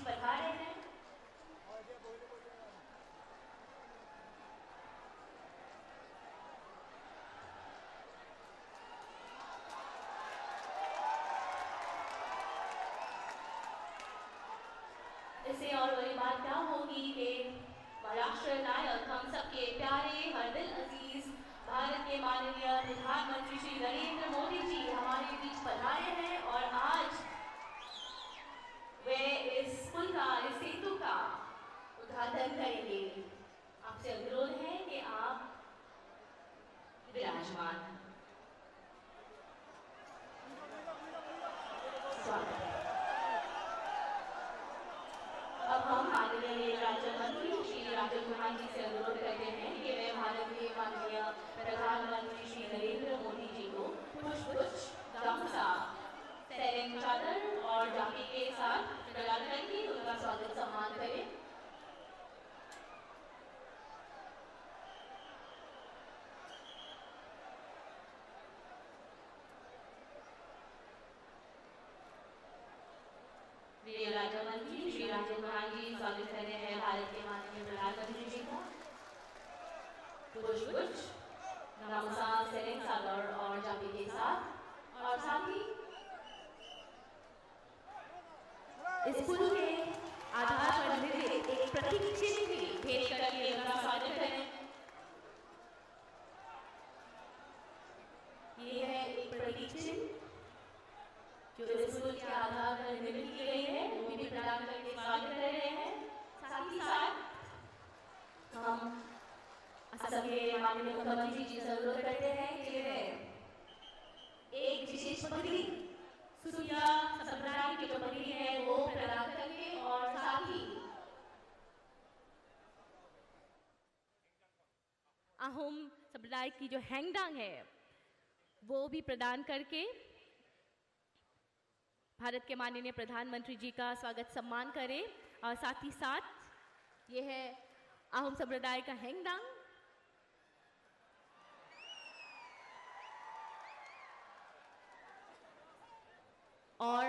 पधारे हैं। इससे और बड़ी बात क्या होगी कि राष्ट्र नायक, हम सबके प्यारे हर दिल अजीज भारत के माननीय प्रधानमंत्री श्री नरेंद्र मोदी जी हमारे बीच पधारे हैं और आज वे इस पुल का, इस सेतु का उद्घाटन करेंगे। आपसे अनुरोध है कि आप विराजमान। स्वागत है। अब हम माननीय राज्य मंत्री श्री राजन गुहान जी से अनुरोध करते हैं कि वे भारत के माननीय प्रधानमंत्री श्री नरेंद्र मोदी जी को पुष्प गामूसा, सैनिक चादर और जाकी के साथ प्रदान करके उनका स्वागत सम्मान करें। राज्य मंत्री श्री राजन गुहान जी स्वागत कर रहे हैं भारत के माननीय प्रधानमंत्री जी का। पुष्प गामूसा, सैनिक चादर और जाकी के साथ, और साथ ही इस पुल के आधार पर निर्मित एक प्रतीक चिन्ह भी भेंट करके उनका स्वागत करें। ये है एक प्रतीक चिन्ह जो इस पुल के आधार पर निर्मित की गई है, वो भी प्रदान करके स्वागत कर रहे हैं। साथ ही साथ हम असम के माननीय मुख्यमंत्री जी से अनुरोध करते हैं कि वे एक विशेष पगड़ी, सूतिया संप्रदाय की जो पगड़ी है वो प्रदान करके, और साथ ही अहोम संप्रदाय की जो हैंगडांग है वो भी प्रदान करके भारत के माननीय प्रधानमंत्री जी का स्वागत सम्मान करें। और साथ ही साथ ये है अहोम संप्रदाय का हैंगडांग, और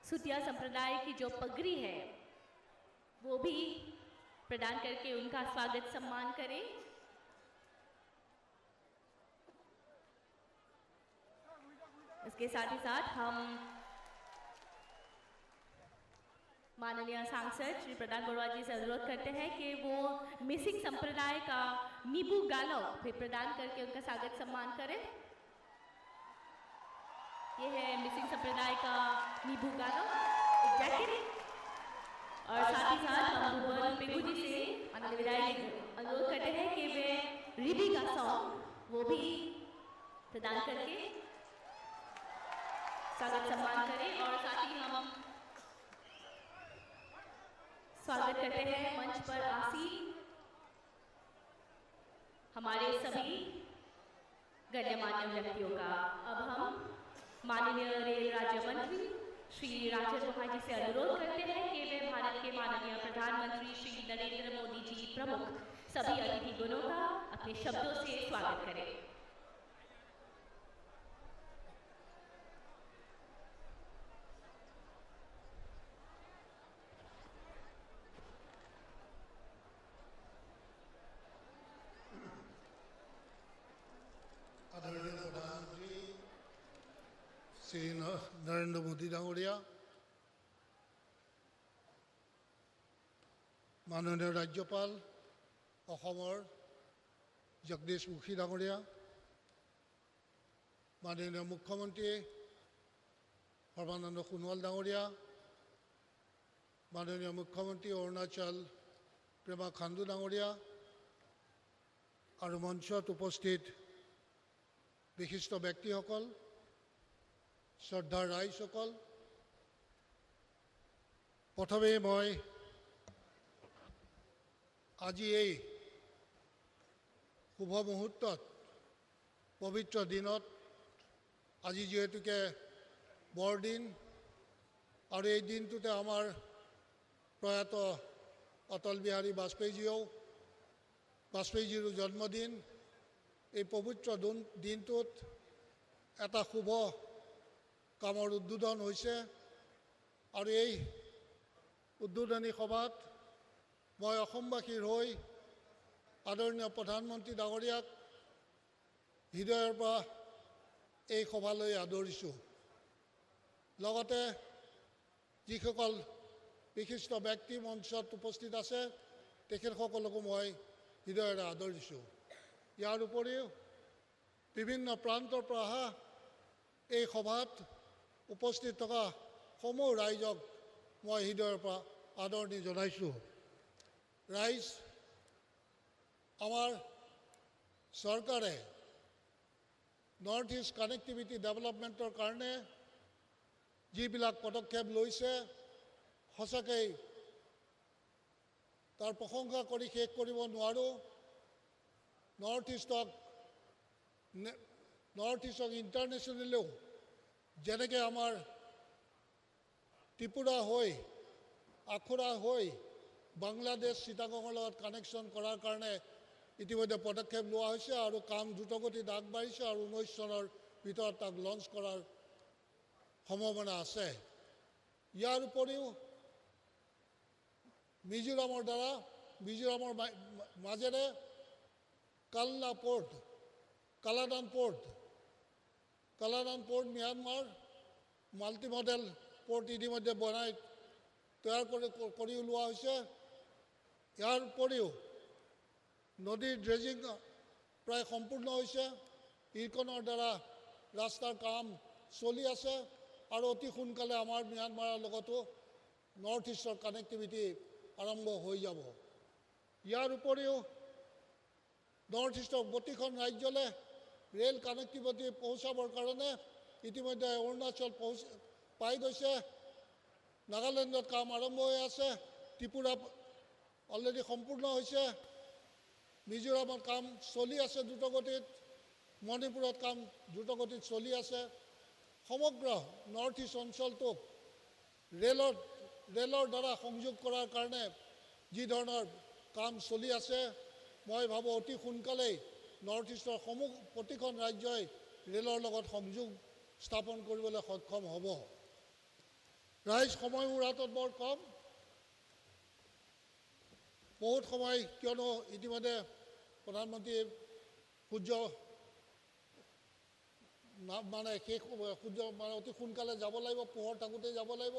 सूतिया संप्रदाय की जो पगड़ी है वो भी प्रदान करके उनका स्वागत सम्मान करें। इसके साथ ही साथ हम माननीय सांसद श्री प्रदान गोड़वा जी से अनुरोध करते हैं कि वो मिसिंग संप्रदाय का नीबू गालो भी प्रदान करके उनका स्वागत सम्मान करें। ये है मिसिंग संप्रदाय का नीबू गालो जैकेट। और साथ ही साथ हम भुवन पेगू जी से माननीय विधायक अनुरोध करते हैं कि वे रिबी का सॉन्ग वो भी प्रदान करके स्वागत सम्मान करें। और साथ ही हम स्वागत करते हैं मंच पर आसीन हमारे सभी गण्यमान्य व्यक्तियों का। अब हम माननीय रेल राज्य मंत्री श्री राजन गुहान जी से अनुरोध करते हैं कि वे भारत के माननीय प्रधानमंत्री श्री नरेंद्र मोदी जी प्रमुख सभी अतिथि गणों का अपने शब्दों से स्वागत करें। आदरणीय प्रधानमंत्री श्री नरेंद्र मोदी डांगरिया, माननीय राज्यपाल जगदीश मुखी डांगरिया, माननीय मुख्यमंत्री सर्बानंद सोनोवाल डांगरिया, माननीय मुख्यमंत्री अरुणाचल पेमा खांडू डांगरिया और मंचत उपस्थित विशिष्ट व्यक्तिসকল, শ্ৰদ্ধাৰ ৰাইজসকল, প্ৰথমে মই আজি এই শুভ মুহূৰ্তত পবিত্ৰ দিনত, আজি যিহেতুকে বৰদিন আৰু এই দিনটোতে আমাৰ প্ৰয়াত অটল বিহাৰী বাজপেয়ীজীৰো জন্মদিন, এই পবিত্ৰ দিনটোত এটা শুভ কামৰ উদ্বোধন হৈছে আৰু এই উদ্বোধনী সভাত মই অসমবাসীৰ হৈ আদৰণীয় প্ৰধানমন্ত্ৰী ডাঙৰীয়াক হৃদয়ৰ পৰা এই সভালৈ আদৰিছোঁ। লগতে যিসকল বিশিষ্ট ব্যক্তি মঞ্চত উপস্থিত আছে তেখেতসকলকো মই হৃদয়েৰে আদৰিছোঁ। ইয়াৰ উপৰিও বিভিন্ন প্ৰান্তৰ পৰা অহা এই সভাত উপস্থিত থকা সমূহ ৰাইজক মই হৃদয়ৰ পৰা আদৰণি জনাইছোঁ। ৰাইজ, আমাৰ চৰকাৰে নৰ্থ ইষ্ট কানেক্টিভিটি ডেভেলপমেণ্টৰ কাৰণে যিবিলাক পদক্ষেপ লৈছে সঁচাকৈ তাৰ প্ৰশংসা কৰি শেষ কৰিব নোৱাৰোঁ। নৰ্থ ইষ্টক ইণ্টাৰনেশ্যনেলিও যেনেকৈ আমাৰ ত্ৰিপুৰা হৈ আখুৰা হৈ বাংলাদেশ চিটাগঙৰ লগত কানেকশ্যন কৰাৰ কাৰণে ইতিমধ্যে পদক্ষেপ লোৱা হৈছে আৰু কাম দ্ৰুতগতিত আগবাঢ়িছে আৰু 19 চনৰ ভিতৰত তাক লঞ্চ কৰাৰ সম্ভাৱনা আছে। ইয়াৰ উপৰিও মিজোৰামৰ মাজেৰে Kaladan port Myanmar multi model port ইতিমধ্যে তৈয়াৰ কৰি ওলোৱা হৈছে। ইয়াৰ উপৰিও নদীৰ ড্ৰেজিং প্ৰায় সম্পূৰ্ণ হৈছে। ইৰকনৰ দ্বাৰা ৰাস্তাৰ কাম চলি আছে আৰু অতি সোনকালে আমাৰ ম্যানমাৰৰ লগতো নৰ্থ ইষ্টৰ কানেক্টিভিটি আৰম্ভ হৈ যাব। ইয়াৰ উপৰিও নৰ্থ ইষ্টৰ প্ৰতিখন ৰাজ্যলৈ ৰেল কানেক্টিভিটি পহুচাবৰ কাৰণে ইতিমধ্যে অৰুণাচল পাই গৈছে। নাগালেণ্ডত কাম আৰম্ভ হৈ আছে। ত্ৰিপুৰা অলৰেডি সম্পূৰ্ণ হৈছে। মিজোৰামত কাম চলি আছে দ্ৰুতগতিত। মণিপুৰত কাম দ্ৰুতগতিত চলি আছে। সমগ্ৰ নৰ্থ ইষ্ট অঞ্চলটোক ৰেলৰ দ্বাৰা সংযোগ কৰাৰ কাৰণে যি ধৰণৰ কাম চলি আছে, মই ভাবোঁ অতি সোনকালেই নৰ্থ ইষ্টৰ প্ৰতিখন ৰাজ্যই ৰেলৰ লগত সংযোগ স্থাপন কৰিবলৈ সক্ষম হ'ব। ৰাইজ, সময় মোৰ হাতত বৰ কম। বহুত সময়, কিয়নো ইতিমধ্যে প্ৰধানমন্ত্ৰীৰ সূৰ্য অতি সোনকালে যাব লাগিব, পোহৰ থাকোঁতেই যাব লাগিব।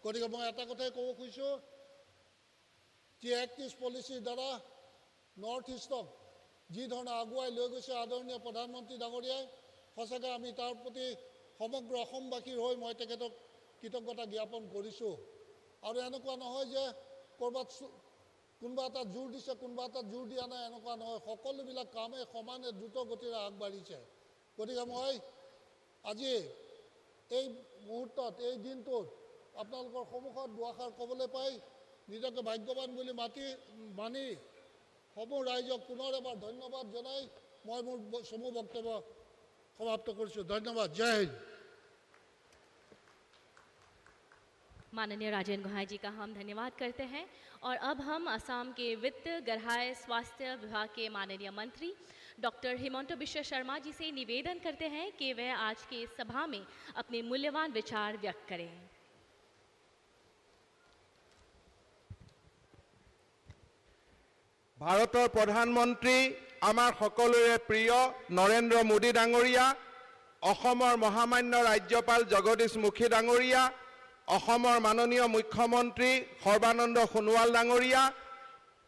গতিকে মই এটা কথাই ক'ব খুজিছোঁ যে এক্ট ইষ্ট পলিচিৰ দ্বাৰা নৰ্থ ইষ্টক যি ধৰণে আগুৱাই লৈ গৈছে আদৰণীয় প্ৰধানমন্ত্ৰী ডাঙৰীয়াই, সঁচাকৈ আমি তাৰ প্ৰতি সমগ্ৰ অসমবাসীৰ হৈ মই তেখেতক কৃতজ্ঞতা জ্ঞাপন কৰিছোঁ। আৰু এনেকুৱা নহয় যে ক'ৰবাত কোনোবা এটা জোৰ দিছে, কোনোবা এটা জোৰ দিয়া নাই, এনেকুৱা নহয়। সকলোবিলাক কামেই সমানে দ্ৰুত গতিৰে আগবাঢ়িছে। গতিকে মই আজি এই মুহূৰ্তত, এই দিনটোত আপোনালোকৰ সন্মুখত দুআষাৰ ক'বলৈ পাই নিজকে ভাগ্যৱান বুলি মানি সমূহ ৰাইজক পুনৰ এবাৰ ধন্যবাদ জনাই মই মোৰ চমু বক্তব্য समाप्त करूँ। धन्यवाद। जय हिंद। माननीय राजेंद्र गोहाई जी का हम धन्यवाद करते हैं। और अब हम असम के वित्त, गृह, स्वास्थ्य विभाग के माननीय मंत्री डॉक्टर हिमंत बिश्व शर्मा जी से निवेदन करते हैं कि वह आज के सभा में अपने मूल्यवान विचार व्यक्त करें। भारतर प्रधानमंत्री आमार सकलोरे प्रिय नरेंद्र मोदी डांगरिया, अहोमर महामान्य राज्यपाल जगदीश मुखी डांगरिया, अहोमर माननीय मुख्यमंत्री सर्बानंद सोनोवाल डांगरिया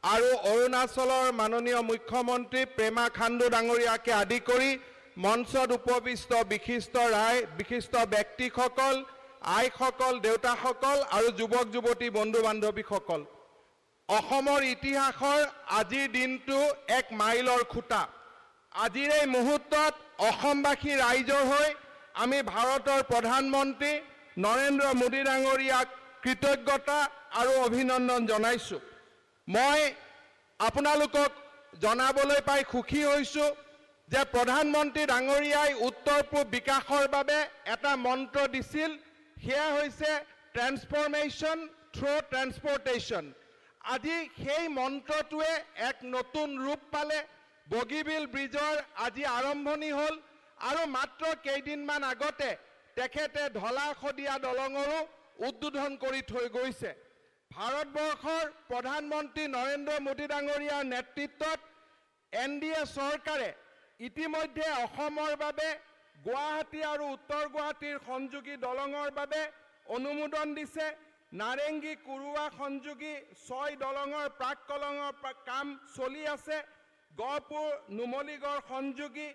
और अरुणाचलर माननीय मुख्यमंत्री पेमा खांडू डांगरियाके आदि करी मंचत उपविष्ट विशिष्ट राय, विशिष्ट व्यक्तिসকল, आईসকল, देउताসকল और युवक युवती बंधु बान्धवीসকল, অসমৰ ইতিহাসৰ আজিৰ দিনটো এক মাইলৰ খুঁটা। আজিৰ এই মুহূৰ্তত অসমবাসী ৰাইজৰ হৈ আমি ভাৰতৰ প্ৰধানমন্ত্ৰী নৰেন্দ্ৰ মোদী ডাঙৰীয়াক কৃতজ্ঞতা আৰু অভিনন্দন জনাইছোঁ। মই আপোনালোকক জনাবলৈ পাই সুখী হৈছোঁ যে প্ৰধানমন্ত্ৰী ডাঙৰীয়াই উত্তৰ পূব বিকাশৰ বাবে এটা মন্ত্ৰ দিছিল, সেয়া হৈছে ট্ৰেন্সফৰমেশ্যন থ্ৰু ট্ৰেন্সপৰ্টেশ্যন। আজি সেই মন্ত্ৰটোৱে এক নতুন ৰূপ পালে। বগীবিল ব্ৰিজৰ আজি আৰম্ভণি হ'ল আৰু মাত্ৰ কেইদিনমান আগতে তেখেতে ঢলা শদিয়া দলঙৰো উদ্বোধন কৰি থৈ গৈছে। ভাৰতবৰ্ষৰ প্ৰধানমন্ত্ৰী নৰেন্দ্ৰ মোদী ডাঙৰীয়াৰ নেতৃত্বত NDA চৰকাৰে ইতিমধ্যে অসমৰ বাবে গুৱাহাটী আৰু উত্তৰ গুৱাহাটীৰ সংযোগী দলঙৰ বাবে অনুমোদন দিছে। নাৰেংগী কুৰুৱা সংযোগী 6 দলঙৰ প্ৰাককলঙৰ কাম চলি আছে। গহপুৰ নুমলীগড় সংযোগী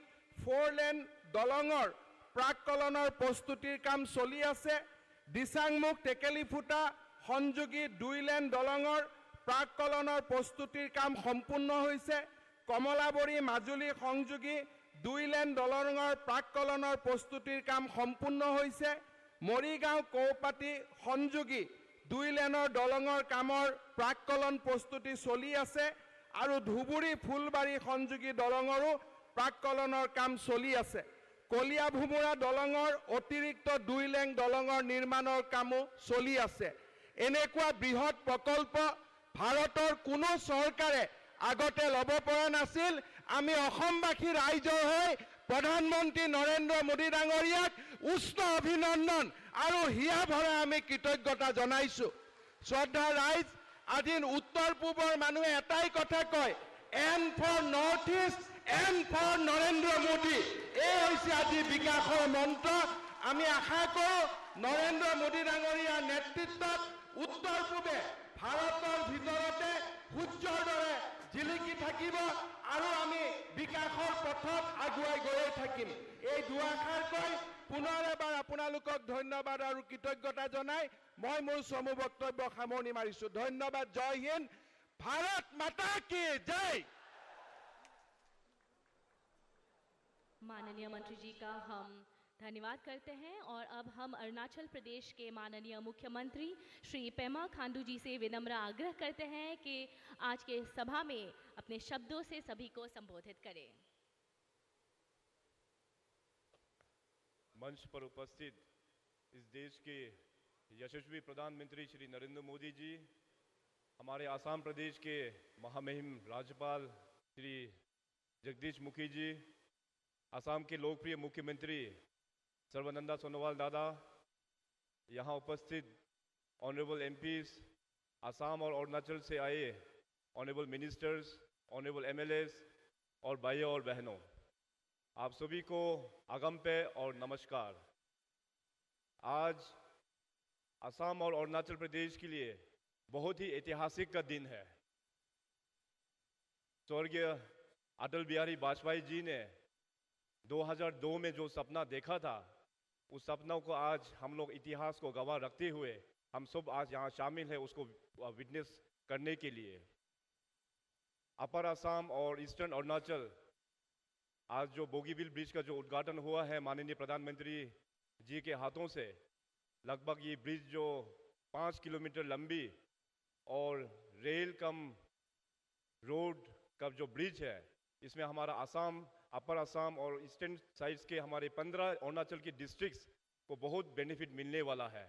4 লেন দলঙৰ প্ৰাককলনৰ প্ৰস্তুতিৰ কাম চলি আছে। দিচাংমুখ টেকেলিফুটা সংযোগী 2 লেন দলঙৰ প্ৰাককলনৰ প্ৰস্তুতিৰ কাম সম্পূৰ্ণ হৈছে। কমলাবৰী মাজুলী সংযোগী 2 লেন দলঙৰ প্ৰাককলনৰ প্ৰস্তুতিৰ কাম সম্পূৰ্ণ হৈছে। মৰিগাঁও কৌপাতি সংযোগী 2 লেনৰ দলঙৰ কামৰ প্ৰাককলন প্ৰস্তুতি চলি আছে আৰু ধুবুৰী ফুলবাৰী সংযোগী দলঙৰো প্ৰাককলনৰ কাম চলি আছে। কলিয়া ভুমুৰা দলঙৰ অতিৰিক্ত 2 লেন দলঙৰ নিৰ্মাণৰ কামো চলি আছে। এনেকুৱা বৃহৎ প্ৰকল্প ভাৰতৰ কোনো চৰকাৰে আগতে ল'ব পৰা নাছিল। আমি অসমবাসী ৰাইজৰ হৈ প্ৰধানমন্ত্ৰী নৰেন্দ্ৰ মোদী ডাঙৰীয়াক উষ্ণ অভিনন্দন আৰু হিয়া ভৰা আমি কৃতজ্ঞতা জনাইছো। শ্ৰদ্ধা ৰাইজ, আজি উত্তৰ পূবৰ মানুহে এটাই কথা কয়, N for North East, N for Narendra Modi. এই হৈছে আজি বিকাশৰ মন্ত্ৰ। আমি আশা কৰোঁ নৰেন্দ্ৰ মোদী ডাঙৰীয়াৰ নেতৃত্বত উত্তৰ পূবে ভাৰতৰ ভিতৰতে সূৰ্যৰ দৰে জিলিকি থাকিব আৰু আমি বিকাশৰ পথত আগুৱাই গৈয়ে থাকিম। এই দুআষাৰ কৈ পুনৰ এবাৰ আপোনালোকক ধন্যবাদ আৰু কৃতজ্ঞতা জনাই মই মোৰ চমু বক্তব্য সামৰণি মাৰিছো। ধন্যবাদ। জয় হিন্দ। ভাৰত মাতা কি জয়। माननीय मंत्री जी का हम धन्यवाद करते हैं और अब हम अरुणाचल प्रदेश के माननीय मुख्यमंत्री श्री पेमा खांडू जी से विनम्र आग्रह करते हैं कि आज के सभा में अपने शब्दों से सभी को संबोधित करें। मंच पर उपस्थित इस देश के यशस्वी प्रधानमंत्री श्री नरेंद्र मोदी जी, हमारे आसाम प्रदेश के महामहिम राज्यपाल श्री जगदीश मुखी जी, असम के लोकप्रिय मुख्यमंत्री सर्बानंद सोनोवाल दादा, यहाँ उपस्थित ऑनरेबल एमपीज, असम और अरुणाचल से आए ऑनरेबल मिनिस्टर्स, ऑनरेबल एमएलएस और भाइयों और बहनों, आप सभी को आगम्पे और नमस्कार। आज असम और अरुणाचल प्रदेश के लिए बहुत ही ऐतिहासिक का दिन है। स्वर्गीय अटल बिहारी वाजपेयी जी ने 2002 में जो सपना देखा था, उस सपनों को आज हम लोग इतिहास को गवाह रखते हुए हम सब आज यहाँ शामिल हैं उसको विटनेस करने के लिए। अपर असम और ईस्टर्न अरुणाचल, आज जो बोगीबिल ब्रिज का जो उद्घाटन हुआ है माननीय प्रधानमंत्री जी के हाथों से, लगभग ये ब्रिज जो 5 किलोमीटर लंबी और रेल कम रोड का जो ब्रिज है, इसमें हमारा असम, अपर असम और ईस्टर्न साइड्स के हमारे 15 अरुणाचल के डिस्ट्रिक्ट्स को बहुत बेनिफिट मिलने वाला है।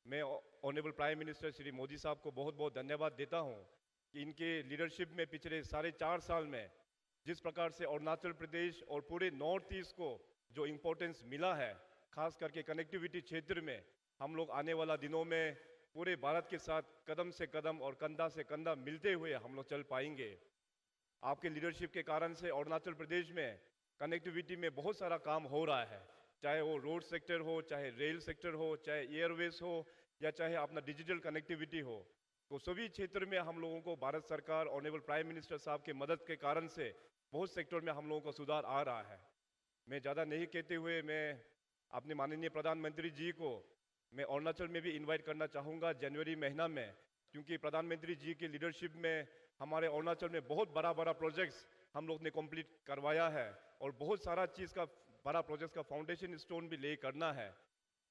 मैं honourable prime minister Shri Modi साहब को बहुत बहुत धन्यवाद देता हूं कि इनके लीडरशिप में पिछले 4.5 साल में जिस प्रकार से अरुणाचल प्रदेश और पूरे नॉर्थ ईस्ट को जो इम्पोर्टेंस मिला है, खास करके कनेक्टिविटी क्षेत्र में, हम लोग आने वाला दिनों में पूरे भारत के साथ कदम से कदम और कंधा से कंधा मिलते हुए हम लोग चल पाएंगे। आपके लीडरशिप के कारण से अरुणाचल प्रदेश में कनेक्टिविटी में बहुत सारा काम हो रहा है, चाहे वो रोड सेक्टर हो, चाहे रेल सेक्टर हो, चाहे एयरवेज हो, या चाहे अपना डिजिटल कनेक्टिविटी हो। तो सभी क्षेत्र में हम लोगों को भारत सरकार, ऑनरेबल प्राइम मिनिस्टर साहब के मदद के कारण से बहुत सेक्टर में हम लोगों को सुधार आ रहा है। मैं ज़्यादा नहीं कहते हुए मैं अपने माननीय प्रधानमंत्री जी को मैं अरुणाचल में भी इन्वाइट करना चाहूँगा जनवरी महीना में, क्योंकि प्रधानमंत्री जी की लीडरशिप में हमारे अरुणाचल में बहुत बड़ा प्रोजेक्ट्स हम लोग ने कंप्लीट करवाया है और बहुत सारा चीज़ का बड़ा प्रोजेक्ट्स का फाउंडेशन स्टोन भी ले करना है।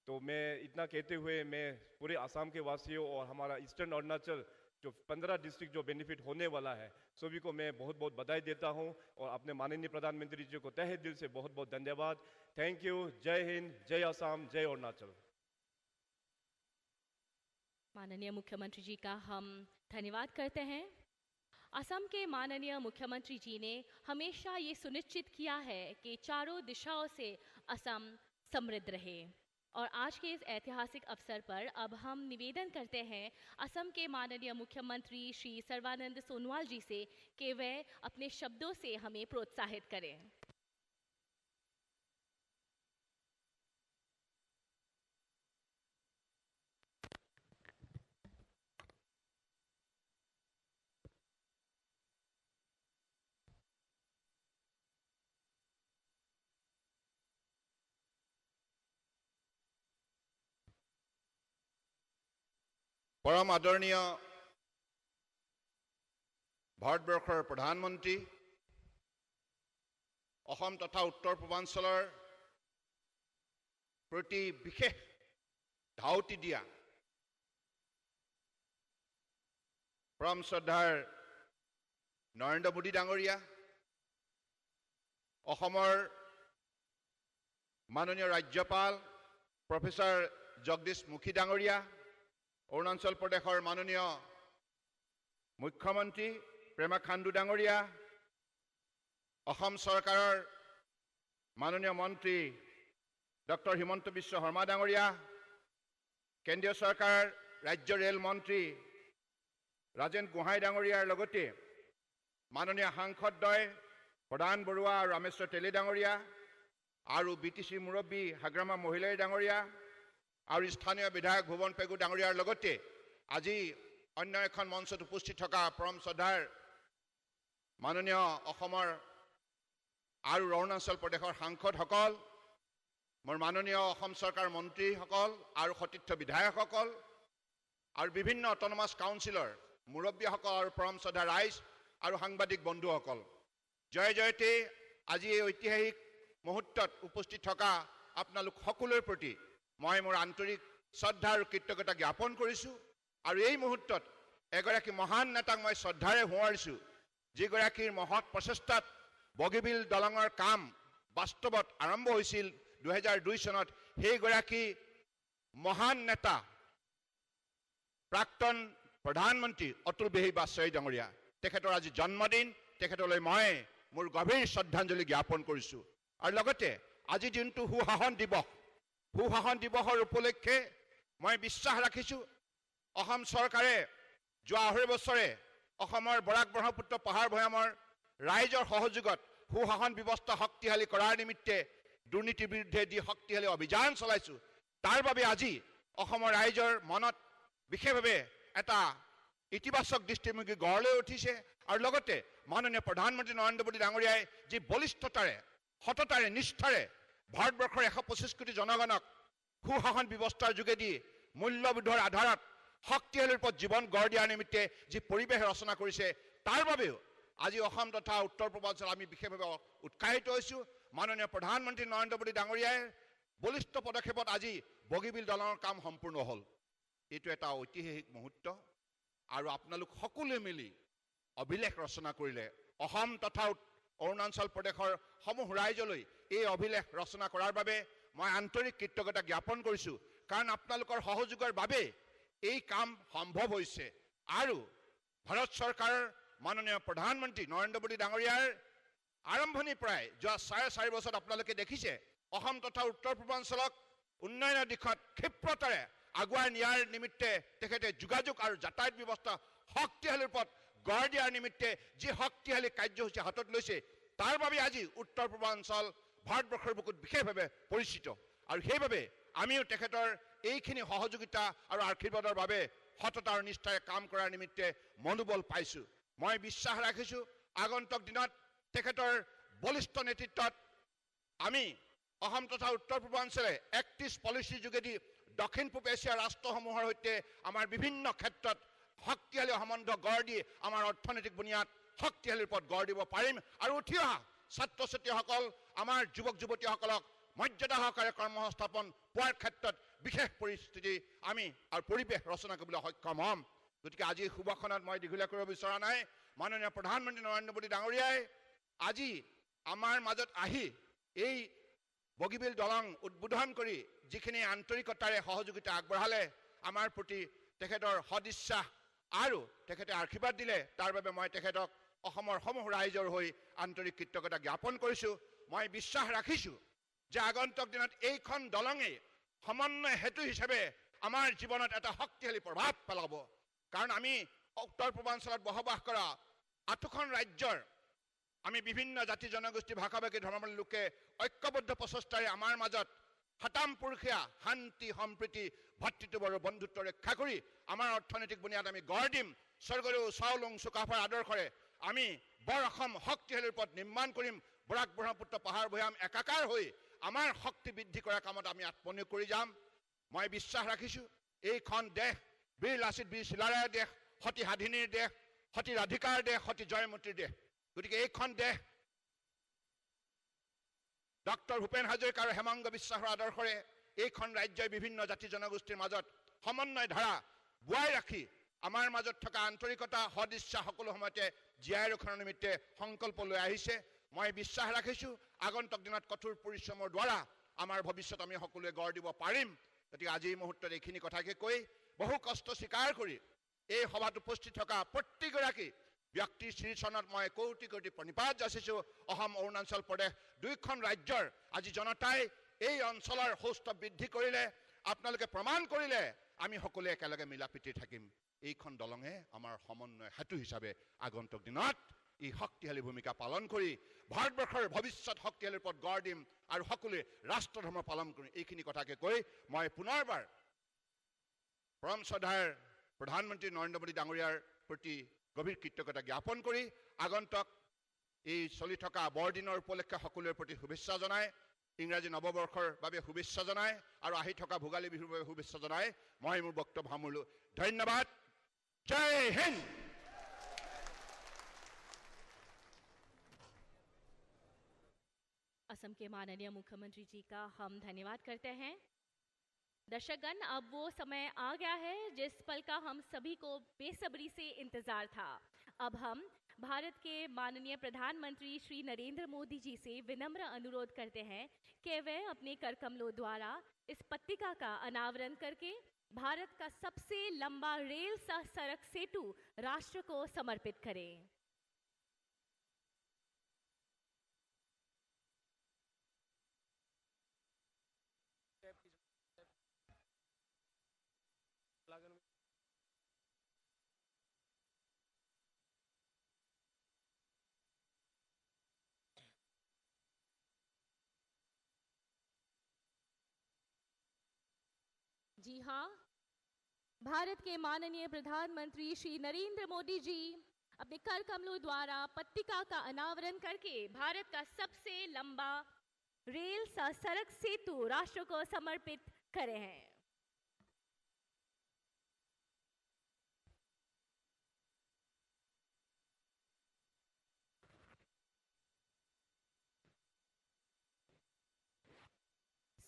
तो मैं इतना कहते हुए मैं पूरे आसाम के वासियों और हमारा ईस्टर्न अरुणाचल जो 15 डिस्ट्रिक्ट जो बेनिफिट होने वाला है, सभी को मैं बहुत बहुत बधाई देता हूं और अपने माननीय प्रधानमंत्री जी को तहे दिल से बहुत बहुत धन्यवाद। Thank you. जय हिंद, जय असम, जय अरुणाचल। माननीय मुख्यमंत्री जी का हम धन्यवाद करते हैं। असम के माननीय मुख्यमंत्री जी ने हमेशा ये सुनिश्चित किया है कि चारों दिशाओं से असम समृद्ध रहे। और आज के इस ऐतिहासिक अवसर पर अब हम निवेदन करते हैं असम के माननीय मुख्यमंत्री श्री सर्बानंद सोनोवाल जी से कि वे अपने शब्दों से हमें प्रोत्साहित करें। परम आदरणीय भारतवर्षर प्रधानमंत्री अहोम तथा उत्तर पूर्वांचलर प्रति विशेष धाउति दिया परम श्रद्धार नरेंद्र मोदी डांगरिया अहोमर माननीय राज्यपाल प्रोफेसर जगदीश मुखी डांगरिया अरुणाचल प्रदेशर माननीय मुख्यमंत्री पेमा खांडू डांगरिया असम सरकार माननीय मंत्री डॉक्टर हिमंत बिश्व शर्मा डांगरिया केंद्रीय सरकार राज्य रेल मंत्री राजेन गोहाई डांगरियार लगते माननीय सांसदद्वय प्रधान बरुआ और रामेश्वर तेली डांगरिया और बीटीसी मुरब्बी हाग्रामा महिलाई डांगरिया और स्थानीय विधायक भुवन पेगु डांगरियार लगते আজি अन्य एखन मंचत उपस्थित थका परम श्रद्धार माननीय अहोमर और अरुणाचल प्रदेशर सांसदসকল मोर माननीय अहोम सरकार मंत्रीসকল और सतीर्थ विधायकসকল और विभिन्न अटोनमास काउन्सिलर मुरब्बीসকল और परम श्रद्धा राइज और सांबादिक बंधुসকল जय जयते আজি এই ঐতিহাসিক মুহূৰ্তত उपस्थित थका आपनालोक সকলোৰ प्रति मैं मोर आंतरिक श्रद्धा और कृतज्ञता ज्ञापन करिछु और এই মুহূৰ্তত एगराकी महान नेताक मैं श्रद्धारे हुवारिछु जिगराकीर महत् प्रचेष्टात बगीबिल दलंगर काम वास्तवत आरम्भ হৈছিল 2002 सनत সেইগৰাকী महान नेता प्राक्तन प्रधानमंत्री अतुल बिहारी वाजपेयी डांगरिया तेखेतर आज जन्मदिन तेखेतলৈ मैं मोर गभीर श्रद्धांजलि ज्ञापन करिछु और लगते আজি दिनটো सुशासन दिवसर उपलक्षे मैं विश्वास राखिछु अहोम सरकारे जो 2.5 बछरे अहोमर बराक ब्रह्मपुत्र पहाड़ भयामर राइजर सहयोगत सुशासन व्यवस्था शक्तिशाली करार निमित्ते दुर्नीतिर बिरुद्धे जी शक्तिशाली अभियान चलाइछु तार बारे আজি अहोमर राइजर मनत विशेषभावे एटा इतिबाचक दृष्टिभंगी गढ़ লৈ उठिছে और लगते माननीय प्रधानमंत्री नरेंद्र मोदी डांगरियाय जी बलिष्ठतारे सततारे निष्ठारे भारतवर्षर 125 कोटी जनगणक सुशासन व्यवस्थार जोगेदी मूल्यबोधर आधारत शक्तिशाली रूपत जीवन गढ़ दियार निमित्ते जी परिवेश रचना करिছে तार बारेও আজি অসম तथा उत्तर पूर्वांचल आमी विशेषभावे उत्साहित হৈছো माननीय प्रधानमंत्री नरेंद्र मोदी डांगरियाय बलिष्ठ पदक्षेपत আজি बगीबिल दलंगर काम सम्पूर्ण हल एटु एटा ऐतिहासिक मुहूर्त और आपनालोक सकलोৱে मिली अभिलेख रचना करिले অসম तथा अरुणाचल प्रदेशर समूह राइजলৈ এই अभिलेख रचना करार बारे मैं आंतरिक कृतज्ञता ज्ञापन करिछु कारण आपनालोकर सहयोगर बारे এই काम सम्भव হৈছে আৰু भारत सरकार माननीय प्रधानमंत्री नरेंद्र मोदी डांगरियार आरम्भणि प्राय जो 4.5 बছर आपनालोके देखिছে অসম तथा उत्तर पूर्वांचलक उन्नयনৰ दिशत क्षिप्रतारे आगुवाई नियार निमित्ते तेखेते যোগাযোগ और यातायात व्यवस्था शक्तिशाली रूपत गढ़ दियार निमित्ते जी शक्तिशाली कार्यसूची हातत लैছে तार बारे আজি उत्तर पूर्वांचल भारतवर्षर बुकुत विशेषभावे परिचित और সেইভাবে आमिও तेखेतर এইখিনি सहयोगिता और आशीर्वादर बारे सतता और निष्ठारे काम करार निमित्ते मनोबल पाइछु मैं विश्वास राखिछु आगंतुक दिनत तेखेतर बलिष्ठ नेतृत्वत आमी অসম तथा उत्तर पूर्वांचले 31 पलिसिर जोगेदी दक्षिण पूर्व एशियार राष्ट्रসমূहर सहित आमार विभिन्न क्षेत्रत शक्तिशाली सम्बन्ध गढ़ दी आमार अर्थनैतिक बुनियाद शक्तिशाली रूपत गढ़ দিব পাৰিম और उठी अहा छात्र छात्रीসকল आमार युवक युवतीসকলক मर्यादा सहकारे कर्मसंस्थापन पोৱাৰ क्षेत्रत विशेष परिस्थिति आमी और परिवेश रचना কৰিবলৈ सक्षम हम गति आज सुभाषणत मैं दीघलीया কৰিব বিচৰা নাই माननीय प्रधानमंत्री नरेंद्र मोदी डांगरियाय আজি आमार মাজত आহি এই बगीबिल दलंग उद्बोधन करी जिखिनि आंतरिकतारे सहयोगिता आगबढ़ाले आमार प्रति तेखेतर सदिच्छा और तेखेते आशीर्वाद दिले तार बारे मैं तेखेतक अहोमर समूह राइजर হৈ आंतरिक कृतज्ञता ज्ञापन करिछु मैं विश्वास राखिछु जे आगंतुक दिनत এইখন दलंगे সমন্বয় হেতু হিচাপে আমাৰ জীৱনত এটা শক্তিশালী প্ৰভাৱ পেলাব। কাৰণ আমি উত্তৰ পূৰ্বাঞ্চলত বসবাস কৰা 8খন ৰাজ্যৰ আমি বিভিন্ন জাতি জনগোষ্ঠী ভাষা ভাষী ধৰ্মাৱলম্বী লোকে ঐক্যবদ্ধ প্ৰচেষ্টাৰে আমাৰ মাজত হাতাম পুৰুষীয়া শান্তি সম্প্ৰীতি ভাতৃত্ব আৰু বন্ধুত্ব ৰক্ষা কৰি আমাৰ অৰ্থনৈতিক বুনিয়াদ আমি গঢ় দিম। স্বৰ্গদেউ চাওলুং চুকাফাৰ আদৰ্শৰে আমি বৰ অসম শক্তিশালী ৰূপত নিৰ্মাণ কৰিম। বৰাক ব্ৰহ্মপুত্ৰ পাহাৰ ভৈয়াম একাকাৰ হৈ আমাৰ শক্তি বৃদ্ধি কৰাৰ কামত আমি আত্মনিয়োগ কৰি যাম। মই বিশ্বাস ৰাখিছোঁ এইখন দেশ বীৰ লাচিত বীৰ চিলাৰায়ৰ দেশ, সতী সাধিনীৰ দেশ, সতী ৰাধিকাৰ দেশ, সতী জয়মতীৰ দেশ। গতিকে এইখন দেশ ডক্টৰ ভূপেন হাজৰিকা আৰু হেমাংগ বিশ্বাসৰ আদৰ্শৰে এইখন ৰাজ্যই বিভিন্ন জাতি জনগোষ্ঠীৰ মাজত সমন্বয় ধাৰা বুৱাই ৰাখি আমাৰ মাজত থকা আন্তৰিকতা সদিচ্ছা সকলো সময়তে জীয়াই ৰখাৰ নিমিত্তে সংকল্প লৈ আহিছে। মই বিশ্বাস ৰাখিছোঁ আগন্তুক দিনত কঠোৰ পৰিশ্ৰমৰ দ্বাৰা আমাৰ ভৱিষ্যত আমি সকলোৱে গঢ় দিব পাৰিম। গতিকে আজি এই মুহূৰ্তত এইখিনি কথাকে কৈ বহু কষ্ট স্বীকাৰ কৰি এই সভাত উপস্থিত থকা প্ৰত্যেকগৰাকী ব্যক্তিৰ শ্ৰীচৰণত মই কোটি কোটি প্ৰণিপাত যাচিছোঁ। অসম অৰুণাচল প্ৰদেশ দুয়োখন ৰাজ্যৰ আজি জনতাই এই অঞ্চলৰ সৌষ্ঠৱ বৃদ্ধি কৰিলে, আপোনালোকে প্ৰমাণ কৰিলে আমি সকলোৱে একেলগে মিলা প্ৰীতি থাকিম। এইখন দলঙে আমাৰ সমন্বয় সেতু হিচাপে আগন্তুক দিনত এই শক্তিশালী ভূমিকা পালন কৰি ভাৰতবৰ্ষৰ ভৱিষ্যত শক্তিশালী ৰূপত গঢ় দিম আৰু সকলোৱে ৰাষ্ট্ৰ ধৰ্ম পালন কৰিম। এইখিনি কথাকে কৈ মই পুনৰবাৰ পৰম শ্ৰদ্ধাৰ প্ৰধানমন্ত্ৰী নৰেন্দ্ৰ মোদী ডাঙৰীয়াৰ প্ৰতি গভীৰ কৃতজ্ঞতা জ্ঞাপন কৰি আগন্তুক এই চলি থকা বৰদিনৰ উপলক্ষে সকলোৰে প্ৰতি শুভেচ্ছা জনাই, ইংৰাজী নৱবৰ্ষৰ বাবে শুভেচ্ছা জনাই আৰু আহি থকা ভোগালী বিহুৰ বাবে শুভেচ্ছা জনাই মই মোৰ বক্তব্য সামৰিলোঁ। ধন্যবাদ। জয় হিন্দ। असम के माननीय मुख्यमंत्री जी का हम धन्यवाद करते हैं। दर्शकगण, अब वो समय आ गया है जिस पल का हम सभी को बेसब्री से इंतजार था। अब हम भारत के माननीय प्रधानमंत्री श्री नरेंद्र मोदी जी से विनम्र अनुरोध करते हैं कि वे अपने कर कमलों द्वारा इस पट्टिका का अनावरण करके भारत का सबसे लंबा रेल सह सड़क सेतु राष्ट्र को समर्पित करें। जी हाँ, भारत के माननीय प्रधानमंत्री श्री नरेंद्र मोदी जी अपने कर कमलों द्वारा पट्टिका का अनावरण करके भारत का सबसे लंबा रेल सह सड़क सेतु राष्ट्र को समर्पित करे हैं।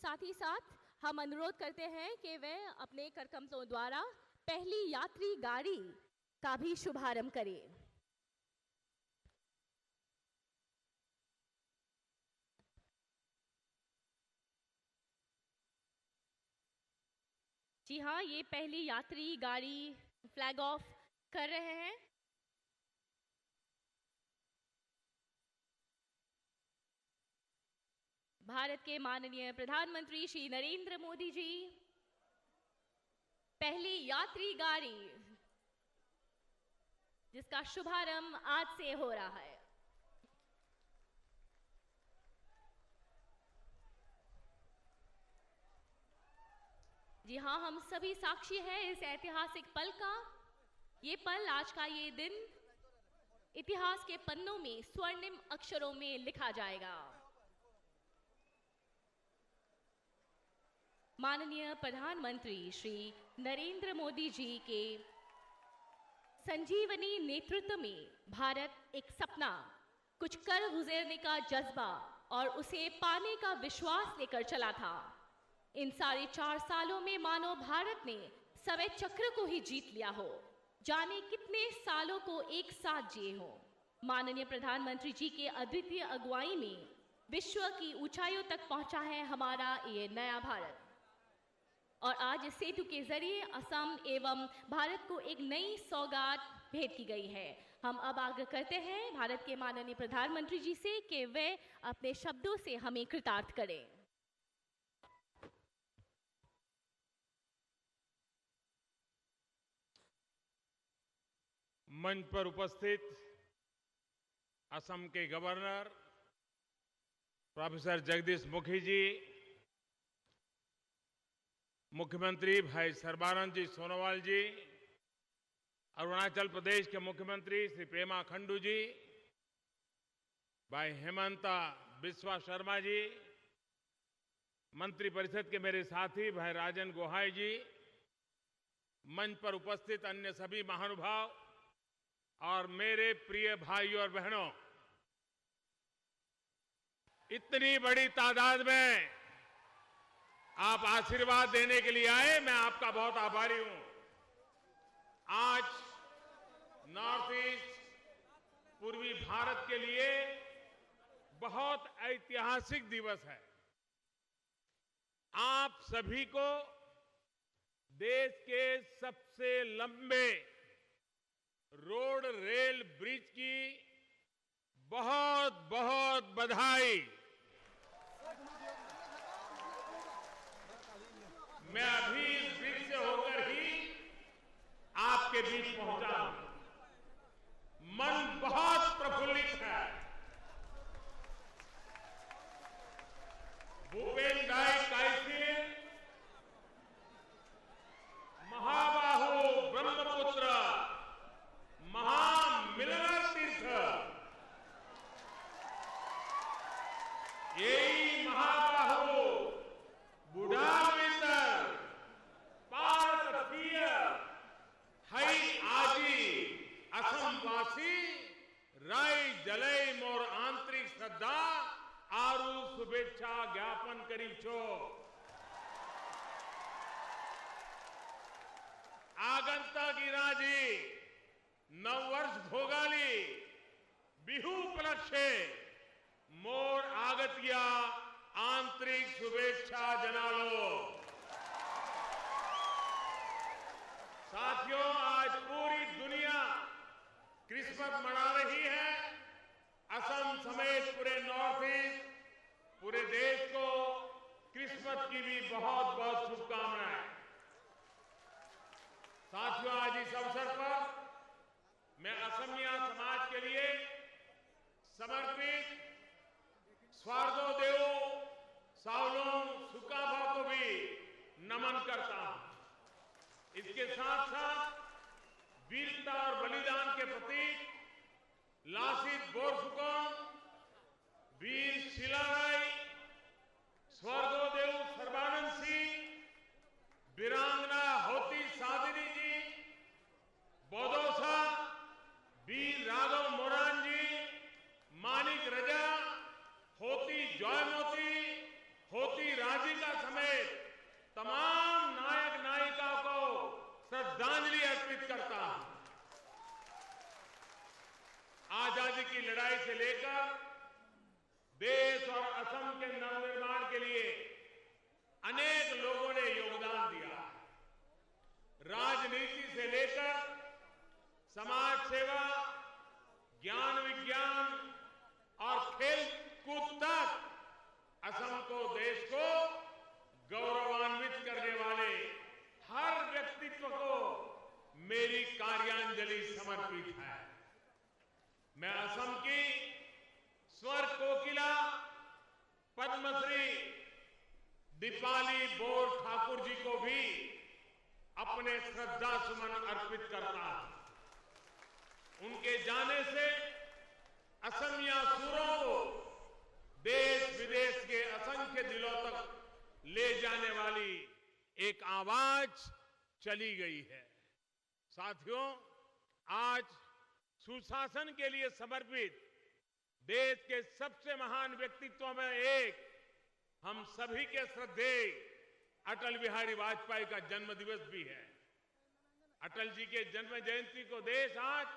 साथ ही साथ हम अनुरोध करते हैं कि वे अपने कर कमलों द्वारा पहली यात्री गाड़ी का भी शुभारंभ करें। जी हाँ, ये पहली यात्री गाड़ी फ्लैग ऑफ कर रहे हैं। भारत के माननीय प्रधानमंत्री श्री नरेंद्र मोदी जी पहली यात्री गाड़ी जिसका शुभारंभ आज से हो रहा है। जी हाँ, हम सभी साक्षी हैं इस ऐतिहासिक पल का। ये पल, आज का ये दिन इतिहास के पन्नों में स्वर्णिम अक्षरों में लिखा जाएगा। माननीय प्रधानमंत्री श्री नरेंद्र मोदी जी के संजीवनी नेतृत्व में भारत एक सपना, कुछ कर गुजरने का जज्बा और उसे पाने का विश्वास लेकर चला था। इन साढ़े 4 सालों में मानो भारत ने समय चक्र को ही जीत लिया हो, जाने कितने सालों को एक साथ जिए हो। माननीय प्रधानमंत्री जी के अद्वितीय अगुवाई में विश्व की ऊंचाइयों तक पहुंचा है हमारा ये नया भारत। और आज इस सेतु के जरिए असम एवं भारत को एक नई सौगात भेंट की गई है। हम अब आग्रह करते हैं भारत के माननीय प्रधानमंत्री जी से कि वे अपने शब्दों से हमें कृतार्थ करें। मंच पर उपस्थित असम के गवर्नर प्रोफेसर जगदीश मुखी जी, मुख्यमंत्री भाई सर्बानंद जी सोनोवाल जी, अरुणाचल प्रदेश के मुख्यमंत्री श्री पेमा खंडू जी, भाई हेमंता बिस्वा शर्मा जी, मंत्रिपरिषद के मेरे साथी भाई राजन गोहाई जी, मंच पर उपस्थित अन्य सभी महानुभाव और मेरे प्रिय भाइयों और बहनों, इतनी बड़ी तादाद में आप आशीर्वाद देने के लिए आए, मैं आपका बहुत आभारी हूं। आज नॉर्थ ईस्ट पूर्वी भारत के लिए बहुत ऐतिहासिक दिवस है। आप सभी को देश के सबसे लंबे रोड रेल ब्रिज की बहुत बहुत बधाई। मैं अभी इस ब्रिज से होकर ही आपके बीच पहुंचा हूं। मन बहुत प्रफुल्लित है। भूपेन दाई काइसिन, महाबाहु ब्रह्मपुत्र, महामिलन तीर्थ, यही महाबाहु बुढ़ा मित्र पारतीय हई आजी असमवासी राय जलय मोर आंतरिक श्रद्धा आरु शुभेच्छा ज्ञापन करी छो। आगंतक इराजी नववर्ष भोगाली बिहू उपलक्षे मोर आगतिया आंतरिक शुभेच्छा जनालो। साथियों, आज पूरी दुनिया क्रिसमस मना रही है। असम समेत पूरे नॉर्थ ईस्ट, पूरे देश को क्रिसमस की भी बहुत बहुत शुभकामनाएं। साथियों, आज इस अवसर पर मैं असमिया समाज के लिए समर्पित स्वार्गोदेव सावलोम सुकाफा को भी नमन करता हूं। इसके साथ साथ वीरता और बलिदान के प्रतीक लासित बोरफुकन, वीर शिलाराय, स्वर्गोदेव सर्बानंद सिंह, वीरांगना होती सादिनी जी, बोदोसा, वीर राघव मोरान जी, मानिक रजा, होती जयमोती, होती राजिका समेत तमाम नायक नायिकाओं को श्रद्धांजलि अर्पित करता हूं। आजादी की लड़ाई से लेकर देश और असम के नवनिर्माण के लिए अनेक लोगों ने योगदान दिया। राजनीति से लेकर समाज सेवा, ज्ञान विज्ञान और खेल कूद तक असम को, देश को गौरवान्वित करने वाले हर व्यक्तित्व को मेरी कार्यांजलि समर्पित है। मैं असम की स्वर कोकिला पद्मश्री दीपाली बोर ठाकुर जी को भी अपने श्रद्धा सुमन अर्पित करता हूं। उनके जाने से असमिया सुरों को देश विदेश के असंख्य दिलों तक ले जाने वाली एक आवाज चली गई है। साथियों, आज सुशासन के लिए समर्पित देश के सबसे महान व्यक्तित्वों में एक हम सभी के श्रद्धेय अटल बिहारी वाजपेयी का जन्म दिवस भी है। अटल जी के जन्म जयंती को देश आज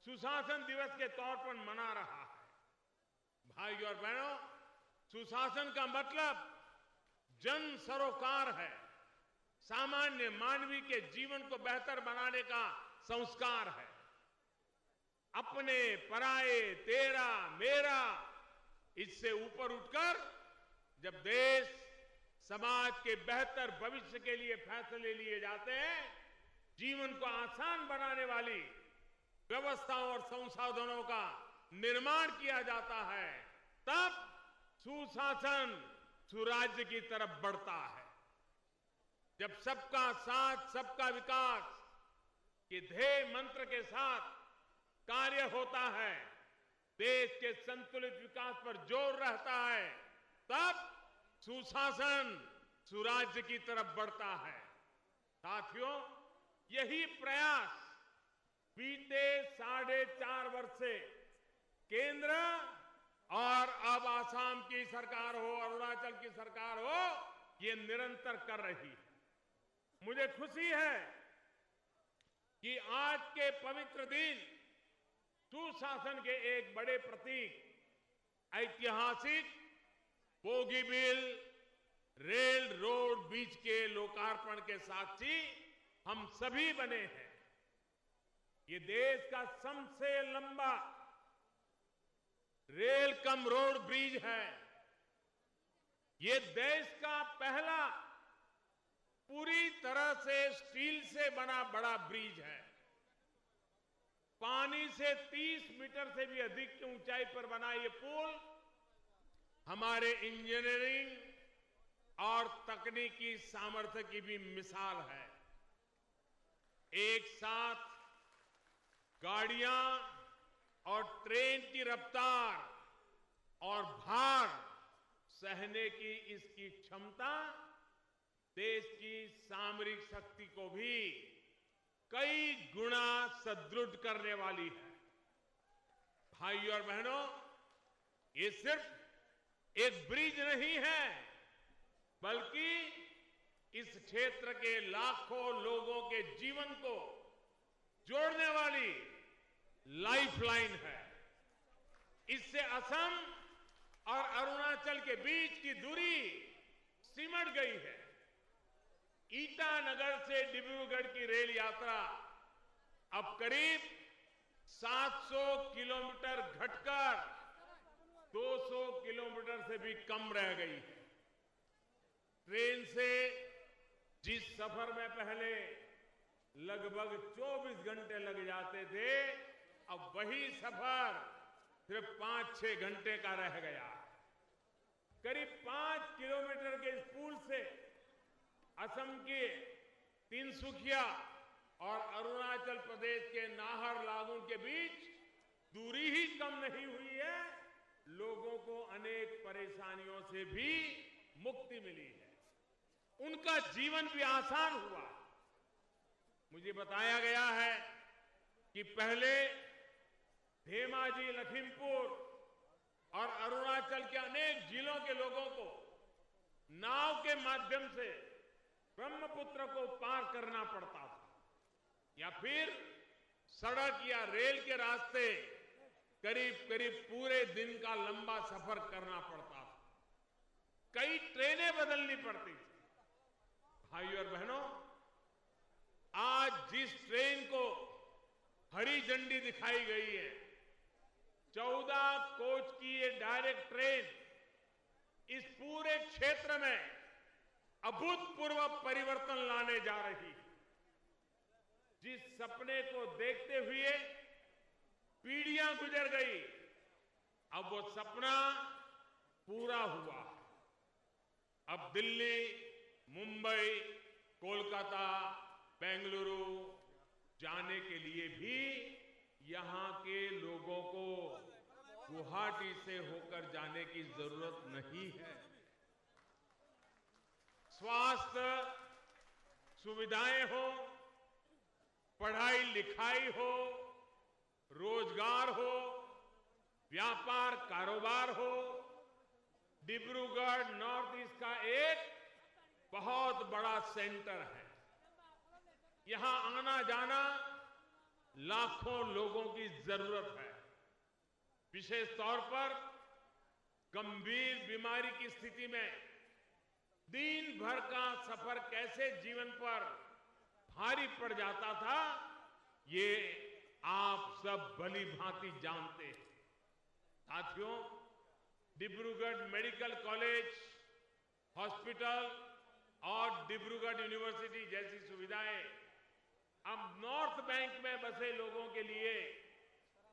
सुशासन दिवस के तौर पर मना रहा है। भाइयों और बहनों, सुशासन का मतलब जन सरोकार है। सामान्य मानवीय के जीवन को बेहतर बनाने का संस्कार है। अपने, पराये, तेरा, मेरा, इससे ऊपर उठकर जब देश समाज के बेहतर भविष्य के लिए फैसले लिए जाते हैं, जीवन को आसान बनाने वाली व्यवस्थाओं और संसाधनों का निर्माण किया जाता है, तब सुशासन सुराज्य की तरफ बढ़ता है। जब सबका साथ सबका विकास के ध्येय मंत्र के साथ कार्य होता है, देश के संतुलित विकास पर जोर रहता है, तब सुशासन सुराज्य की तरफ बढ़ता है। साथियों, यही प्रयास बीते 4.5 वर्ष से केंद्र और अब आसाम की सरकार हो, अरुणाचल की सरकार हो, ये निरंतर कर रही है। मुझे खुशी है कि आज के पवित्र दिन सुशासन के एक बड़े प्रतीक, ऐतिहासिक बोगीबील रेल रोड ब्रिज के लोकार्पण के साक्षी हम सभी बने हैं। ये देश का सबसे लंबा रेल कम रोड ब्रिज है। ये देश का पहला पूरी तरह से स्टील से बना बड़ा ब्रिज है। पानी से 30 मीटर से भी अधिक की ऊंचाई पर बना ये पुल हमारे इंजीनियरिंग और तकनीकी सामर्थ्य की भी मिसाल है। एक साथ गाड़ियां और ट्रेन की रफ्तार और भार सहने की इसकी क्षमता देश की सामरिक शक्ति को भी कई गुना सुदृढ़ करने वाली है। भाइयों और बहनों, ये सिर्फ एक ब्रिज नहीं है, बल्कि इस क्षेत्र के लाखों लोगों के जीवन को जोड़ने वाली लाइफलाइन है। इससे असम और अरुणाचल के बीच की दूरी सिमट गई है। ईटानगर से डिब्रूगढ़ की रेल यात्रा अब करीब 700 किलोमीटर घटकर 200 किलोमीटर से भी कम रह गई है। ट्रेन से जिस सफर में पहले लगभग 24 घंटे लग जाते थे, अब वही सफर सिर्फ 5-6 घंटे का रह गया। करीब 5 किलोमीटर के इस पुल से असम के तिनसुकिया और अरुणाचल प्रदेश के नाहरलागुन के बीच दूरी ही कम नहीं हुई है, लोगों को अनेक परेशानियों से भी मुक्ति मिली है। उनका जीवन भी आसान हुआ। मुझे बताया गया है कि पहले धेमाजी, लखीमपुर और अरुणाचल के अनेक जिलों के लोगों को नाव के माध्यम से ब्रह्मपुत्र को पार करना पड़ता था, या फिर सड़क या रेल के रास्ते करीब करीब पूरे दिन का लंबा सफर करना पड़ता था। कई ट्रेनें बदलनी पड़ती थी। भाइयों और बहनों, आज जिस ट्रेन को हरी झंडी दिखाई गई है, 14 कोच की ये डायरेक्ट ट्रेन इस पूरे क्षेत्र में अभूतपूर्व परिवर्तन लाने जा रही है। जिस सपने को देखते हुए पीढ़ियां गुजर गई, अब वो सपना पूरा हुआ। अब दिल्ली, मुंबई, कोलकाता, बेंगलुरु जाने के लिए भी यहां के लोगों को गुवाहाटी से होकर जाने की जरूरत नहीं है। स्वास्थ्य सुविधाएं हो, पढ़ाई लिखाई हो, रोजगार हो, व्यापार कारोबार हो, डिब्रूगढ़ नॉर्थ ईस्ट का एक बहुत बड़ा सेंटर है। यहां आना जाना लाखों लोगों की जरूरत है। विशेष तौर पर गंभीर बीमारी की स्थिति में दिन भर का सफर कैसे जीवन पर भारी पड़ जाता था, ये आप सब भली भांति जानते हैं। साथियों, डिब्रूगढ़ मेडिकल कॉलेज, हॉस्पिटल और डिब्रूगढ़ यूनिवर्सिटी जैसी सुविधाएं अब नॉर्थ बैंक में बसे लोगों के लिए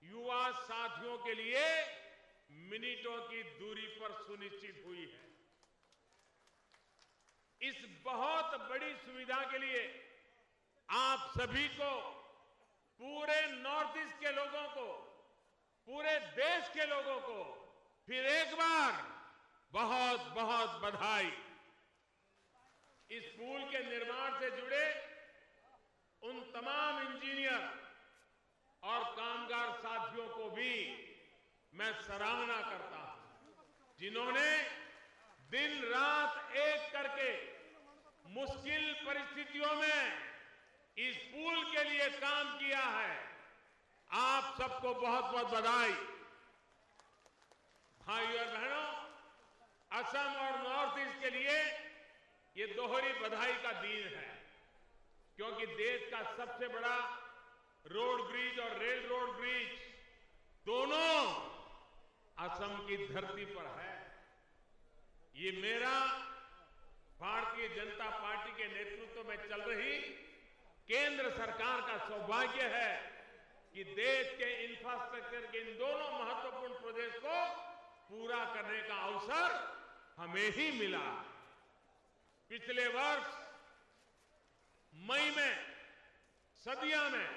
युवा साथियों के लिए मिनटों की दूरी पर सुनिश्चित हुई है। इस बहुत बड़ी सुविधा के लिए आप सभी को, पूरे नॉर्थ ईस्ट के लोगों को, पूरे देश के लोगों को फिर एक बार बहुत बहुत बधाई। इस पुल के निर्माण से जुड़े उन तमाम इंजीनियर और कामगार साथियों को भी मैं सराहना करता हूं, जिन्होंने दिन रात एक करके मुश्किल परिस्थितियों में इस पुल के लिए काम किया है। आप सबको बहुत बहुत बधाई। भाइयों और बहनों, असम और नॉर्थ ईस्ट के लिए ये दोहरी बधाई का दिन है, क्योंकि देश का सबसे बड़ा रोड ब्रिज और रेल रोड ब्रिज दोनों असम की धरती पर है। ये मेरा भारतीय जनता पार्टी के नेतृत्व में चल रही केंद्र सरकार का सौभाग्य है कि देश के इंफ्रास्ट्रक्चर के इन दोनों महत्वपूर्ण प्रोजेक्ट को पूरा करने का अवसर हमें ही मिला। पिछले वर्ष मई में सदिया में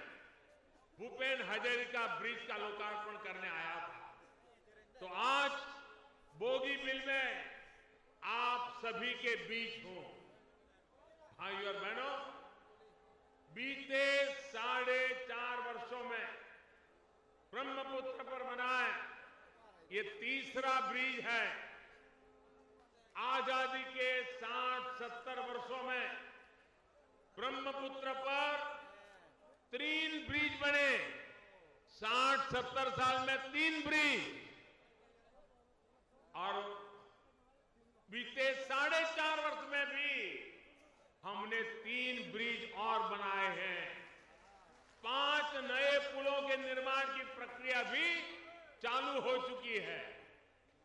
भूपेन हजारिका ब्रिज का लोकार्पण करने आया था, तो आज बोगीबिल में आप सभी के बीच हूं। भाइयों और बहनों, बीते 4.5 वर्षों में ब्रह्मपुत्र पर बना ये तीसरा ब्रिज है। आजादी के 60-70 वर्षों में ब्रह्मपुत्र पर 3 ब्रिज बने। 60-70 साल में 3 ब्रिज, और बीते 4.5 वर्ष में भी हमने 3 ब्रिज और बनाए हैं। 5 नए पुलों के निर्माण की प्रक्रिया भी चालू हो चुकी है।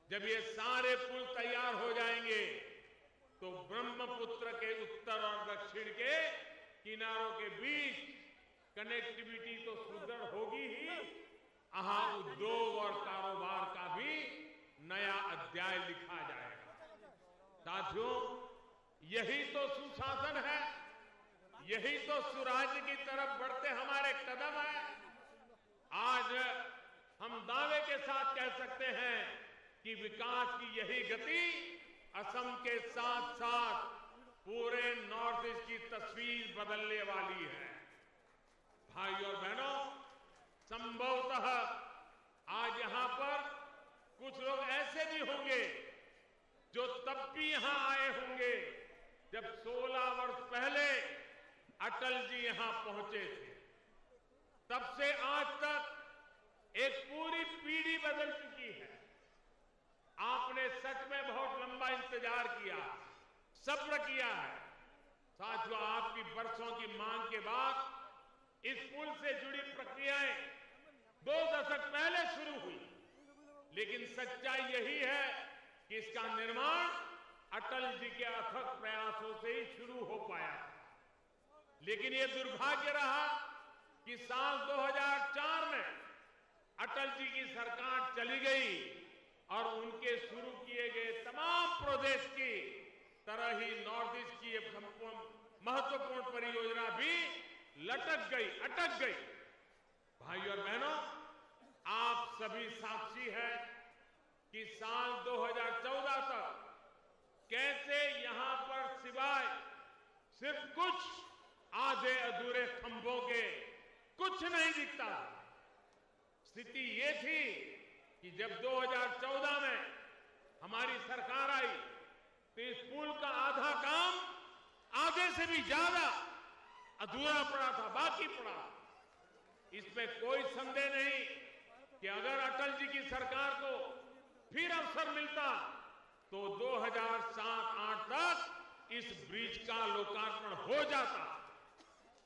जब ये सारे पुल तैयार हो जाएंगे तो ब्रह्मपुत्र के उत्तर और दक्षिण के किनारों के बीच कनेक्टिविटी तो सुदृढ़ होगी ही, वहां उद्योग और कारोबार का भी नया अध्याय लिखा जाएगा। साथियों, यही तो सुशासन है, यही तो सुराज्य की तरफ बढ़ते हमारे कदम है। आज हम दावे के साथ कह सकते हैं कि विकास की यही गति असम के साथ साथ पूरे नॉर्थ ईस्ट की तस्वीर बदलने वाली है। भाइयों और बहनों, संभवतः आज यहां पर कुछ लोग ऐसे भी होंगे जो तब भी यहां आए होंगे जब 16 वर्ष पहले अटल जी यहां पहुंचे थे। तब से आज तक एक पूरी पीढ़ी बदल चुकी है। आपने सच में बहुत लंबा इंतजार किया, सब्र किया है। साथियों, आपकी बरसों की मांग के बाद इस पुल से जुड़ी प्रक्रियाएं 2 दशक पहले शुरू हुई, लेकिन सच्चाई यही है कि इसका निर्माण अटल जी के अथक प्रयासों से ही शुरू हो पाया। लेकिन यह दुर्भाग्य रहा कि साल 2004 में अटल जी की सरकार चली गई और उनके शुरू किए गए तमाम प्रोजेक्ट की तरह ही नॉर्थ ईस्ट की महत्वपूर्ण परियोजना भी लटक गई, अटक गई। भाइयों और बहनों, आप सभी साक्षी हैं कि साल 2014 तक कैसे यहां पर सिवाय सिर्फ कुछ आधे अधूरे खंभों के कुछ नहीं दिखता। स्थिति ये थी कि जब 2014 में हमारी सरकार आई तो इस पुल का आधा काम आधे से भी ज्यादा अधूरा पड़ा था, बाकी पड़ा। इसमें कोई संदेह नहीं कि अगर अटल जी की सरकार को फिर अवसर मिलता तो 2007-8 तक इस ब्रिज का लोकार्पण हो जाता।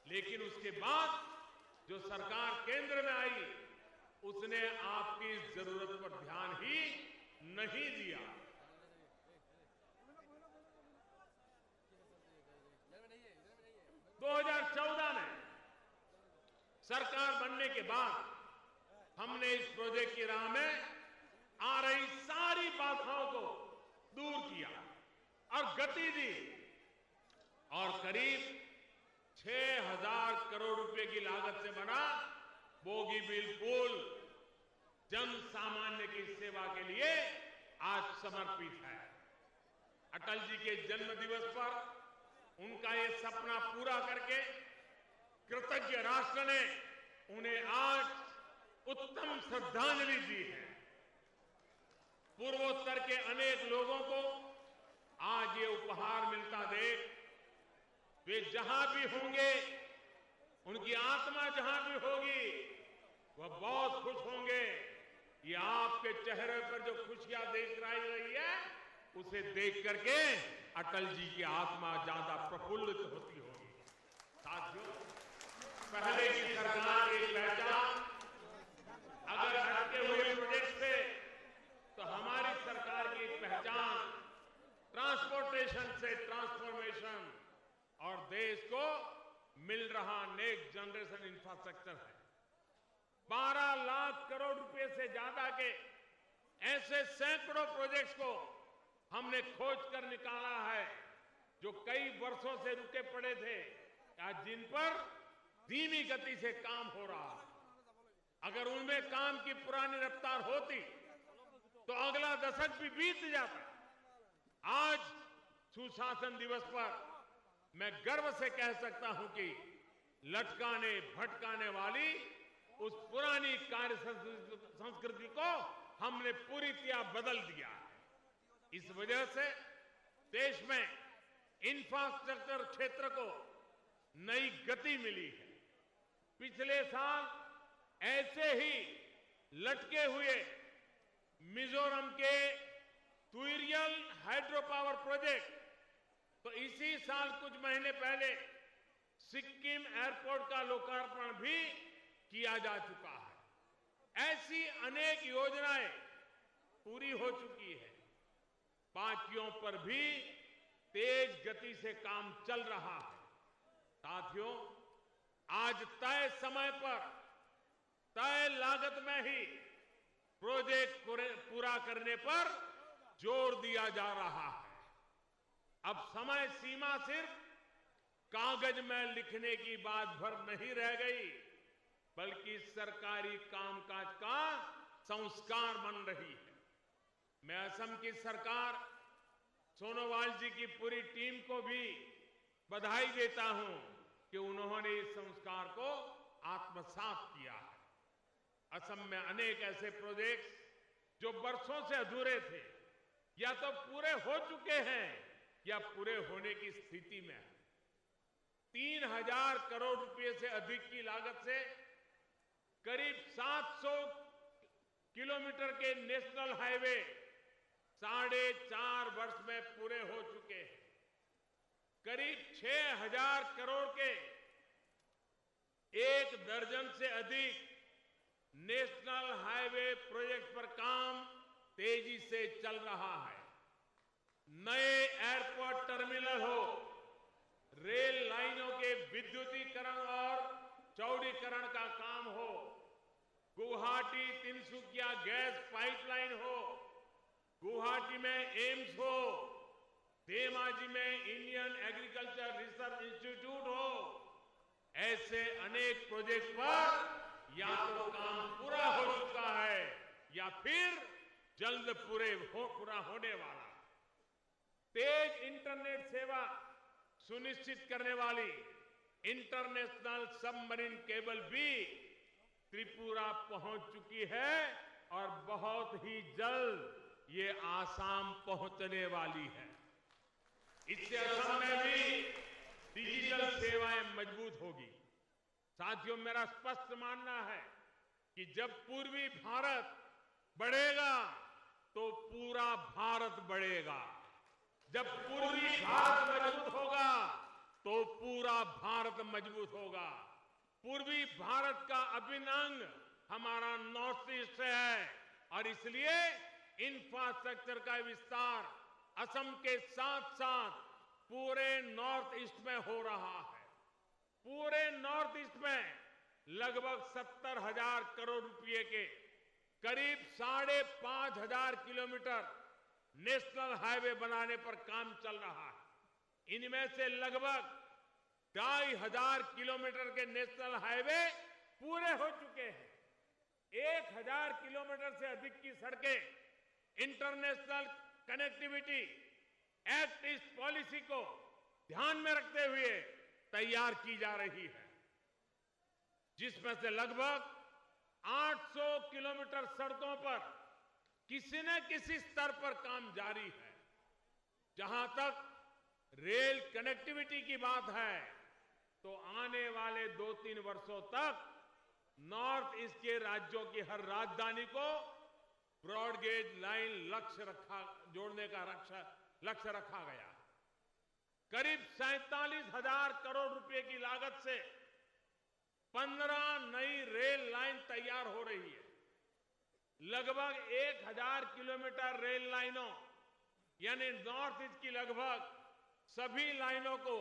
लेकिन उसके बाद जो सरकार केंद्र में आई उसने आपकी जरूरत पर ध्यान ही नहीं दिया। दो 2014 में सरकार बनने के बाद हमने इस प्रोजेक्ट की राह में आ रही सारी बाधाओं को दूर किया और गति दी और करीब 6,000 करोड़ रुपए की लागत से बना बोगीबील पुल जन सामान्य की सेवा के लिए आज समर्पित है। अटल जी के जन्म दिवस पर उनका ये सपना पूरा करके कृतज्ञ राष्ट्र ने उन्हें आज उत्तम श्रद्धांजलि दी है। पूर्वोत्तर के अनेक लोगों को आज ये उपहार मिलता देख वे जहां भी होंगे, उनकी आत्मा जहां भी होगी, वह बहुत खुश होंगे। ये आपके चेहरे पर जो खुशियां देख रही है, उसे देख करके अटल जी की आत्मा ज्यादा प्रफुल्लित होती होगी। साथियों, पहले की सरकार की पहचान अगर अटके हुए प्रोजेक्ट से, तो हमारी सरकार की पहचान ट्रांसपोर्टेशन से ट्रांसफॉर्मेशन और देश को मिल रहा नेक्स्ट जनरेशन इंफ्रास्ट्रक्चर है। 12 लाख करोड़ रुपए से ज्यादा के ऐसे सैकड़ों प्रोजेक्ट्स को हमने खोज कर निकाला है, जो कई वर्षों से रुके पड़े थे, आज जिन पर धीमी गति से काम हो रहा है। अगर उनमें काम की पुरानी रफ्तार होती तो अगला दशक भी बीत जाता। आज सुशासन दिवस पर मैं गर्व से कह सकता हूं कि लटकाने भटकाने वाली उस पुरानी कार्य संस्कृति को हमने पूरी तरह बदल दिया। इस वजह से देश में इंफ्रास्ट्रक्चर क्षेत्र को नई गति मिली है। पिछले साल ऐसे ही लटके हुए मिजोरम के तुइरियल हाइड्रो पावर प्रोजेक्ट, तो इसी साल कुछ महीने पहले सिक्किम एयरपोर्ट का लोकार्पण भी किया जा चुका है। ऐसी अनेक योजनाएं पूरी हो चुकी है। बाकियों पर भी तेज गति से काम चल रहा है। साथियों, आज तय समय पर तय लागत में ही प्रोजेक्ट पूरा करने पर जोर दिया जा रहा है। अब समय सीमा सिर्फ कागज में लिखने की बात भर नहीं रह गई, बल्कि सरकारी कामकाज का संस्कार बन रही है। मैं असम की सरकार, सोनोवाल जी की पूरी टीम को भी बधाई देता हूं कि उन्होंने इस संस्कार को आत्मसात किया है। असम में अनेक ऐसे प्रोजेक्ट्स जो वर्षों से अधूरे थे, या तो पूरे हो चुके हैं या पूरे होने की स्थिति में है। 3,000 करोड़ रुपए से अधिक की लागत से करीब 700 किलोमीटर के नेशनल हाईवे 4.5 वर्ष में पूरे हो चुके हैं। करीब 6,000 करोड़ के 1 दर्जन से अधिक नेशनल हाईवे प्रोजेक्ट पर काम तेजी से चल रहा है। नए एयरपोर्ट टर्मिनल हो, रेल लाइनों के विद्युतीकरण और चौड़ीकरण का काम हो, गुवाहाटी तिनसुकिया गैस पाइपलाइन हो, गुवाहाटी में एम्स हो, धेमाजी में इंडियन एग्रीकल्चर रिसर्च इंस्टीट्यूट हो, ऐसे अनेक प्रोजेक्ट पर या तो काम पूरा हो चुका है या फिर जल्द पूरा होने वाला। तेज इंटरनेट सेवा सुनिश्चित करने वाली इंटरनेशनल सबमरीन केबल भी त्रिपुरा पहुंच चुकी है और बहुत ही जल्द ये आसाम पहुंचने वाली है। इससे असम में भी डिजिटल सेवाएं मजबूत होगी। साथियों, मेरा स्पष्ट मानना है कि जब पूर्वी भारत बढ़ेगा तो पूरा भारत बढ़ेगा। जब पूर्वी भारत मजबूत होगा तो पूरा भारत मजबूत होगा। पूर्वी भारत का अभिन्न अंग हमारा नॉर्थ ईस्ट है और इसलिए इंफ्रास्ट्रक्चर का विस्तार असम के साथ साथ पूरे नॉर्थ ईस्ट में हो रहा है। पूरे नॉर्थ ईस्ट में लगभग 70,000 करोड़ रुपए के करीब 5,500 किलोमीटर नेशनल हाईवे बनाने पर काम चल रहा है। इनमें से लगभग 2,500 किलोमीटर के नेशनल हाईवे पूरे हो चुके हैं। 1,000 किलोमीटर से अधिक की सड़कें इंटरनेशनल कनेक्टिविटी एक्ट इस पॉलिसी को ध्यान में रखते हुए तैयार की जा रही है, जिसमें से लगभग 800 किलोमीटर सड़कों पर किसी न किसी स्तर पर काम जारी है। जहां तक रेल कनेक्टिविटी की बात है, तो आने वाले 2-3 वर्षों तक नॉर्थ ईस्ट के राज्यों की हर राजधानी को ब्रॉडगेज लाइन जोड़ने का लक्ष्य रखा गया। करीब 47,000 करोड़ रुपए की लागत से 15 नई रेल लाइन तैयार हो रही है। लगभग 1,000 किलोमीटर रेल लाइनों यानी नॉर्थ ईस्ट की लगभग सभी लाइनों को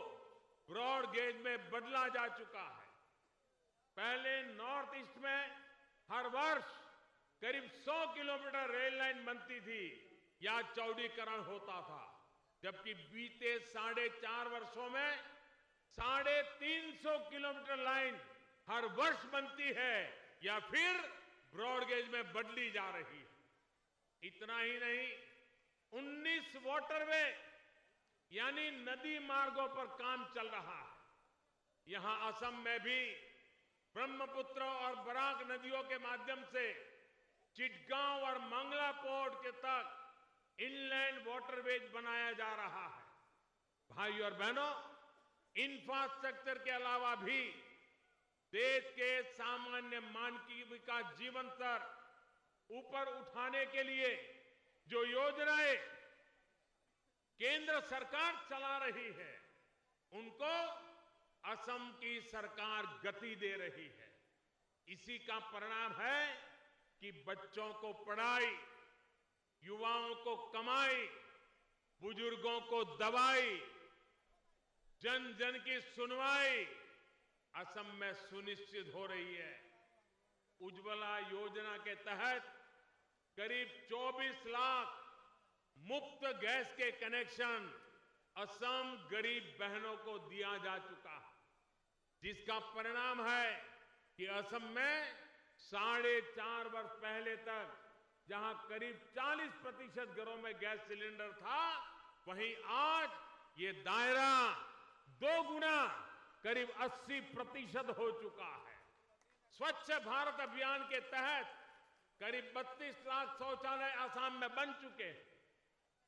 ब्रॉड गेज में बदला जा चुका है। पहले नॉर्थ ईस्ट में हर वर्ष करीब 100 किलोमीटर रेल लाइन बनती थी या चौड़ीकरण होता था, जबकि बीते 4.5 वर्षों में 350 किलोमीटर लाइन हर वर्ष बनती है या फिर ब्रॉडगेज में बदली जा रही है। इतना ही नहीं, 19 वाटरवे यानी नदी मार्गों पर काम चल रहा है। यहां असम में भी ब्रह्मपुत्र और बराक नदियों के माध्यम से चिटगांव और मंगला पोर्ट के तक इनलैंड वाटरवेज बनाया जा रहा है। भाई और बहनों, इंफ्रास्ट्रक्चर के अलावा भी देश के सामान्य मानव का जीवन स्तर ऊपर उठाने के लिए जो योजनाएं केंद्र सरकार चला रही है, उनको असम की सरकार गति दे रही है। इसी का परिणाम है कि बच्चों को पढ़ाई, युवाओं को कमाई, बुजुर्गों को दवाई, जन जन की सुनवाई असम में सुनिश्चित हो रही है। उज्ज्वला योजना के तहत करीब 24 लाख मुफ्त गैस के कनेक्शन असम गरीब बहनों को दिया जा चुका है, जिसका परिणाम है कि असम में 4.5 वर्ष पहले तक जहां करीब 40% घरों में गैस सिलेंडर था, वहीं आज ये दायरा 2 गुना करीब 80% हो चुका है। स्वच्छ भारत अभियान के तहत करीब 32 लाख शौचालय असम में बन चुके हैं,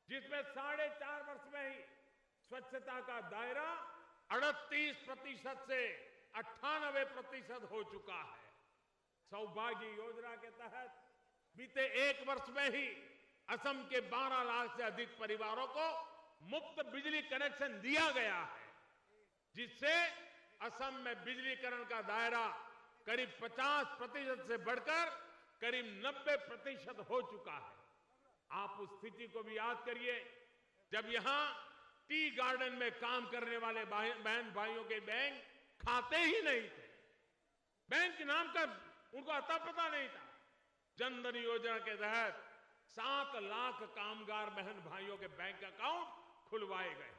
जिसमें 4.5 वर्ष में ही स्वच्छता का दायरा 38% से 98% हो चुका है। सौभाग्य योजना के तहत बीते 1 वर्ष में ही असम के 12 लाख से अधिक परिवारों को मुफ्त बिजली कनेक्शन दिया गया है, जिससे असम में बिजलीकरण का दायरा करीब 50% से बढ़कर करीब 90% हो चुका है। आप उस स्थिति को भी याद करिए जब यहां टी गार्डन में काम करने वाले बहन भाइयों के बैंक खाते ही नहीं थे, बैंक के नाम का उनको अता पता नहीं था। जन धन योजना के तहत 7 लाख कामगार बहन भाइयों के बैंक अकाउंट खुलवाए गए।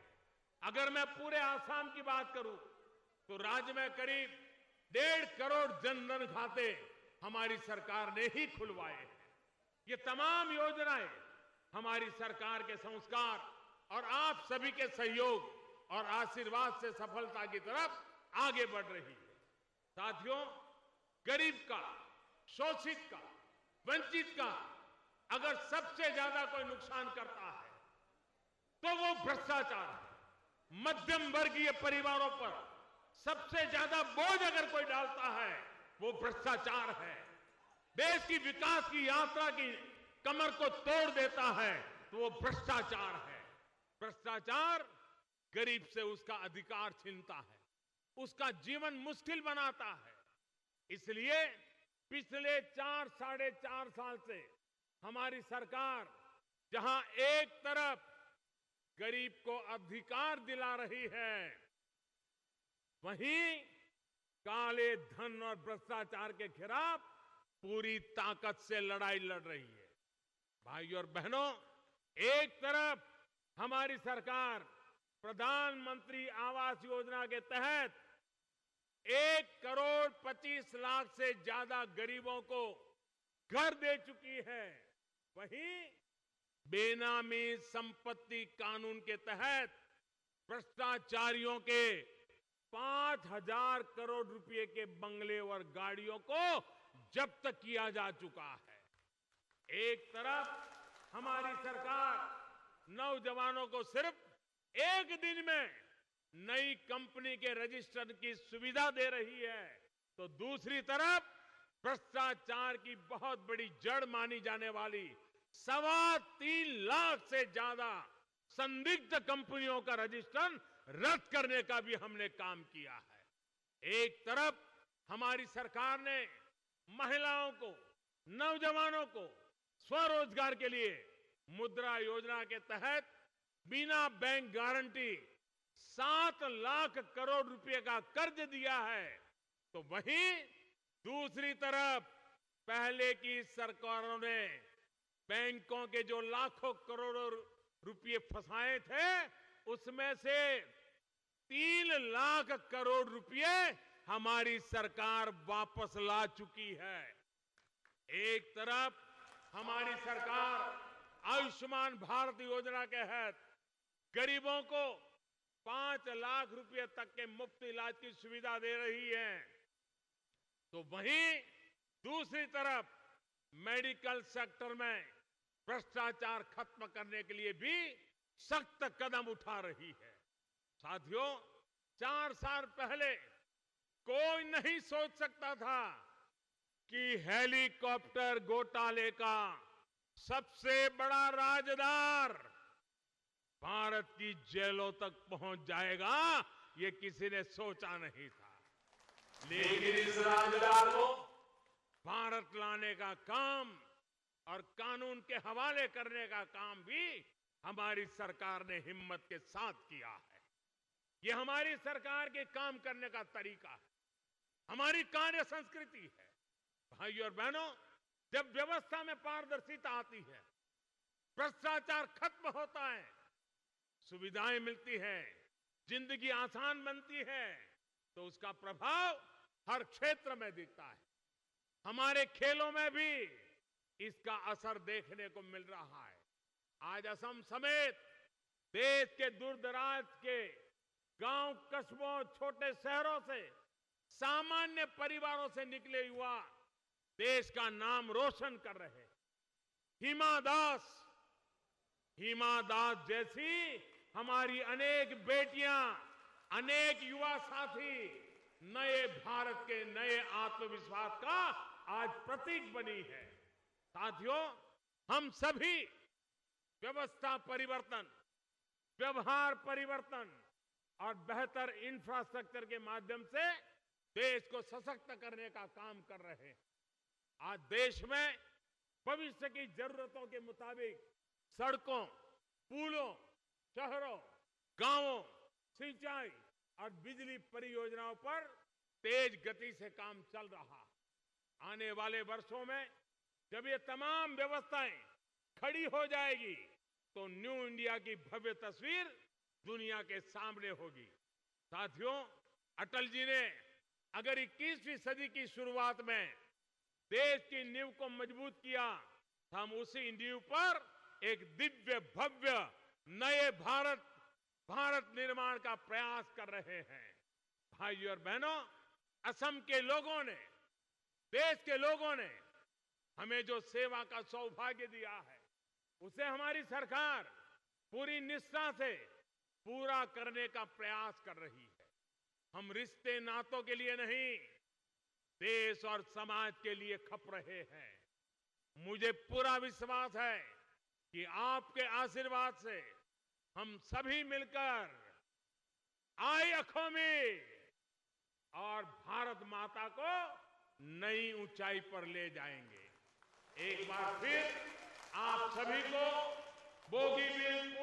अगर मैं पूरे आसाम की बात करूं तो राज्य में करीब 1.5 करोड़ जन धन खाते हमारी सरकार ने ही खुलवाए हैं। ये तमाम योजनाएं हमारी सरकार के संस्कार और आप सभी के सहयोग और आशीर्वाद से सफलता की तरफ आगे बढ़ रही है। साथियों, गरीब का, शोषित का, वंचित का अगर सबसे ज्यादा कोई नुकसान करता है तो वो भ्रष्टाचार है। मध्यम वर्गीय परिवारों पर सबसे ज्यादा बोझ अगर कोई डालता है वो भ्रष्टाचार है। देश की विकास की यात्रा की कमर को तोड़ देता है तो वो भ्रष्टाचार है। भ्रष्टाचार गरीब से उसका अधिकार छीनता है, उसका जीवन मुश्किल बनाता है। इसलिए पिछले 4-4.5 साल से हमारी सरकार जहां एक तरफ गरीब को अधिकार दिला रही है, वहीं काले धन और भ्रष्टाचार के खिलाफ पूरी ताकत से लड़ाई लड़ रही है। भाइयों और बहनों, एक तरफ हमारी सरकार प्रधानमंत्री आवास योजना के तहत 1,25,00,000 से ज्यादा गरीबों को घर दे चुकी है, वहीं बेनामी संपत्ति कानून के तहत भ्रष्टाचारियों के 5,000 करोड़ रुपए के बंगले और गाड़ियों को जब्त किया जा चुका है। एक तरफ हमारी सरकार नौजवानों को सिर्फ एक दिन में नई कंपनी के रजिस्टर की सुविधा दे रही है, तो दूसरी तरफ भ्रष्टाचार की बहुत बड़ी जड़ मानी जाने वाली 3.25 लाख से ज्यादा संदिग्ध कंपनियों का रजिस्टर रद्द करने का भी हमने काम किया है। एक तरफ हमारी सरकार ने महिलाओं को, नौजवानों को स्वरोजगार के लिए मुद्रा योजना के तहत बिना बैंक गारंटी 7 लाख करोड़ रुपए का कर्ज दिया है, तो वहीं दूसरी तरफ पहले की सरकारों ने बैंकों के जो लाखों करोड़ों रुपए फंसाए थे, उसमें से 3 लाख करोड़ रुपए हमारी सरकार वापस ला चुकी है। एक तरफ हमारी सरकार आयुष्मान भारत योजना के तहत गरीबों को 5 लाख रुपए तक के मुफ्त इलाज की सुविधा दे रही है, तो वहीं दूसरी तरफ मेडिकल सेक्टर में भ्रष्टाचार खत्म करने के लिए भी सख्त कदम उठा रही है। साथियों, 4 साल पहले कोई नहीं सोच सकता था कि हेलीकॉप्टर घोटाले का सबसे बड़ा राजदार भारत की जेलों तक पहुंच जाएगा, ये किसी ने सोचा नहीं था। लेकिन इस राजदार को भारत लाने का काम और कानून के हवाले करने का काम भी हमारी सरकार ने हिम्मत के साथ किया है। ये हमारी सरकार के काम करने का तरीका है, हमारी कार्य संस्कृति है। भाइयों और बहनों, जब व्यवस्था में पारदर्शिता आती है, भ्रष्टाचार खत्म होता है, सुविधाएं मिलती है, जिंदगी आसान बनती है, तो उसका प्रभाव हर क्षेत्र में दिखता है। हमारे खेलों में भी इसका असर देखने को मिल रहा है। आज असम समेत देश के दूर दराज के गांव, कस्बों, छोटे शहरों से, सामान्य परिवारों से निकले युवा देश का नाम रोशन कर रहे हैं। हिमा दास जैसी हमारी अनेक बेटियां, अनेक युवा साथी नए भारत के नए आत्मविश्वास का आज प्रतीक बनी है। साथियों, हम सभी व्यवस्था परिवर्तन, व्यवहार परिवर्तन और बेहतर इंफ्रास्ट्रक्चर के माध्यम से देश को सशक्त करने का काम कर रहे हैं। आज देश में भविष्य की जरूरतों के मुताबिक सड़कों, पुलों, शहरों, गांवों, सिंचाई और बिजली परियोजनाओं पर तेज गति से काम चल रहा है। आने वाले वर्षों में जब ये तमाम व्यवस्थाएं खड़ी हो जाएगी, तो न्यू इंडिया की भव्य तस्वीर दुनिया के सामने होगी। साथियों, अटल जी ने अगर 21वीं सदी की शुरुआत में देश की नींव को मजबूत किया, तो हम उसी नींव पर एक दिव्य भव्य नए भारत निर्माण का प्रयास कर रहे हैं। भाइयों और बहनों, असम के लोगों ने, देश के लोगों ने हमें जो सेवा का सौभाग्य दिया है, उसे हमारी सरकार पूरी निष्ठा से पूरा करने का प्रयास कर रही है। हम रिश्ते नातों के लिए नहीं, देश और समाज के लिए खप रहे हैं। मुझे पूरा विश्वास है कि आपके आशीर्वाद से हम सभी मिलकर आई अखों में और भारत माता को नई ऊंचाई पर ले जाएंगे। एक बार फिर आप सभी को बोगीबील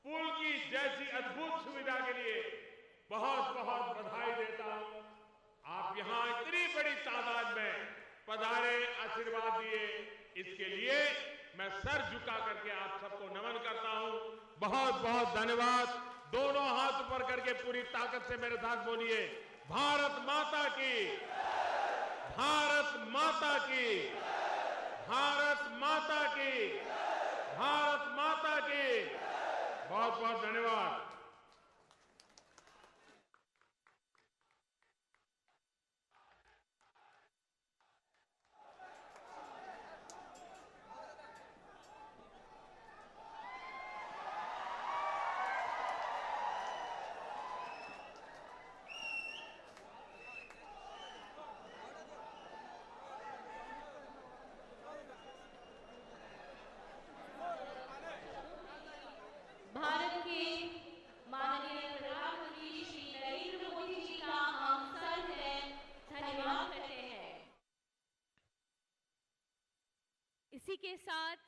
पुल की जैसी अद्भुत सुविधा के लिए बहुत बहुत बधाई देता हूं। पधारे, आशीर्वाद दिए, इसके लिए मैं सर झुका करके आप सबको नमन करता हूं। बहुत बहुत धन्यवाद। दोनों हाथ ऊपर करके पूरी ताकत से मेरे साथ बोलिए, भारत माता की, भारत माता की, भारत माता की, भारत माता की। बहुत बहुत धन्यवाद। भारत के माननीय प्रधानमंत्री श्री नरेंद्र मोदी जी का हम सर्वहृदय धन्यवाद करते हैं। इसी के साथ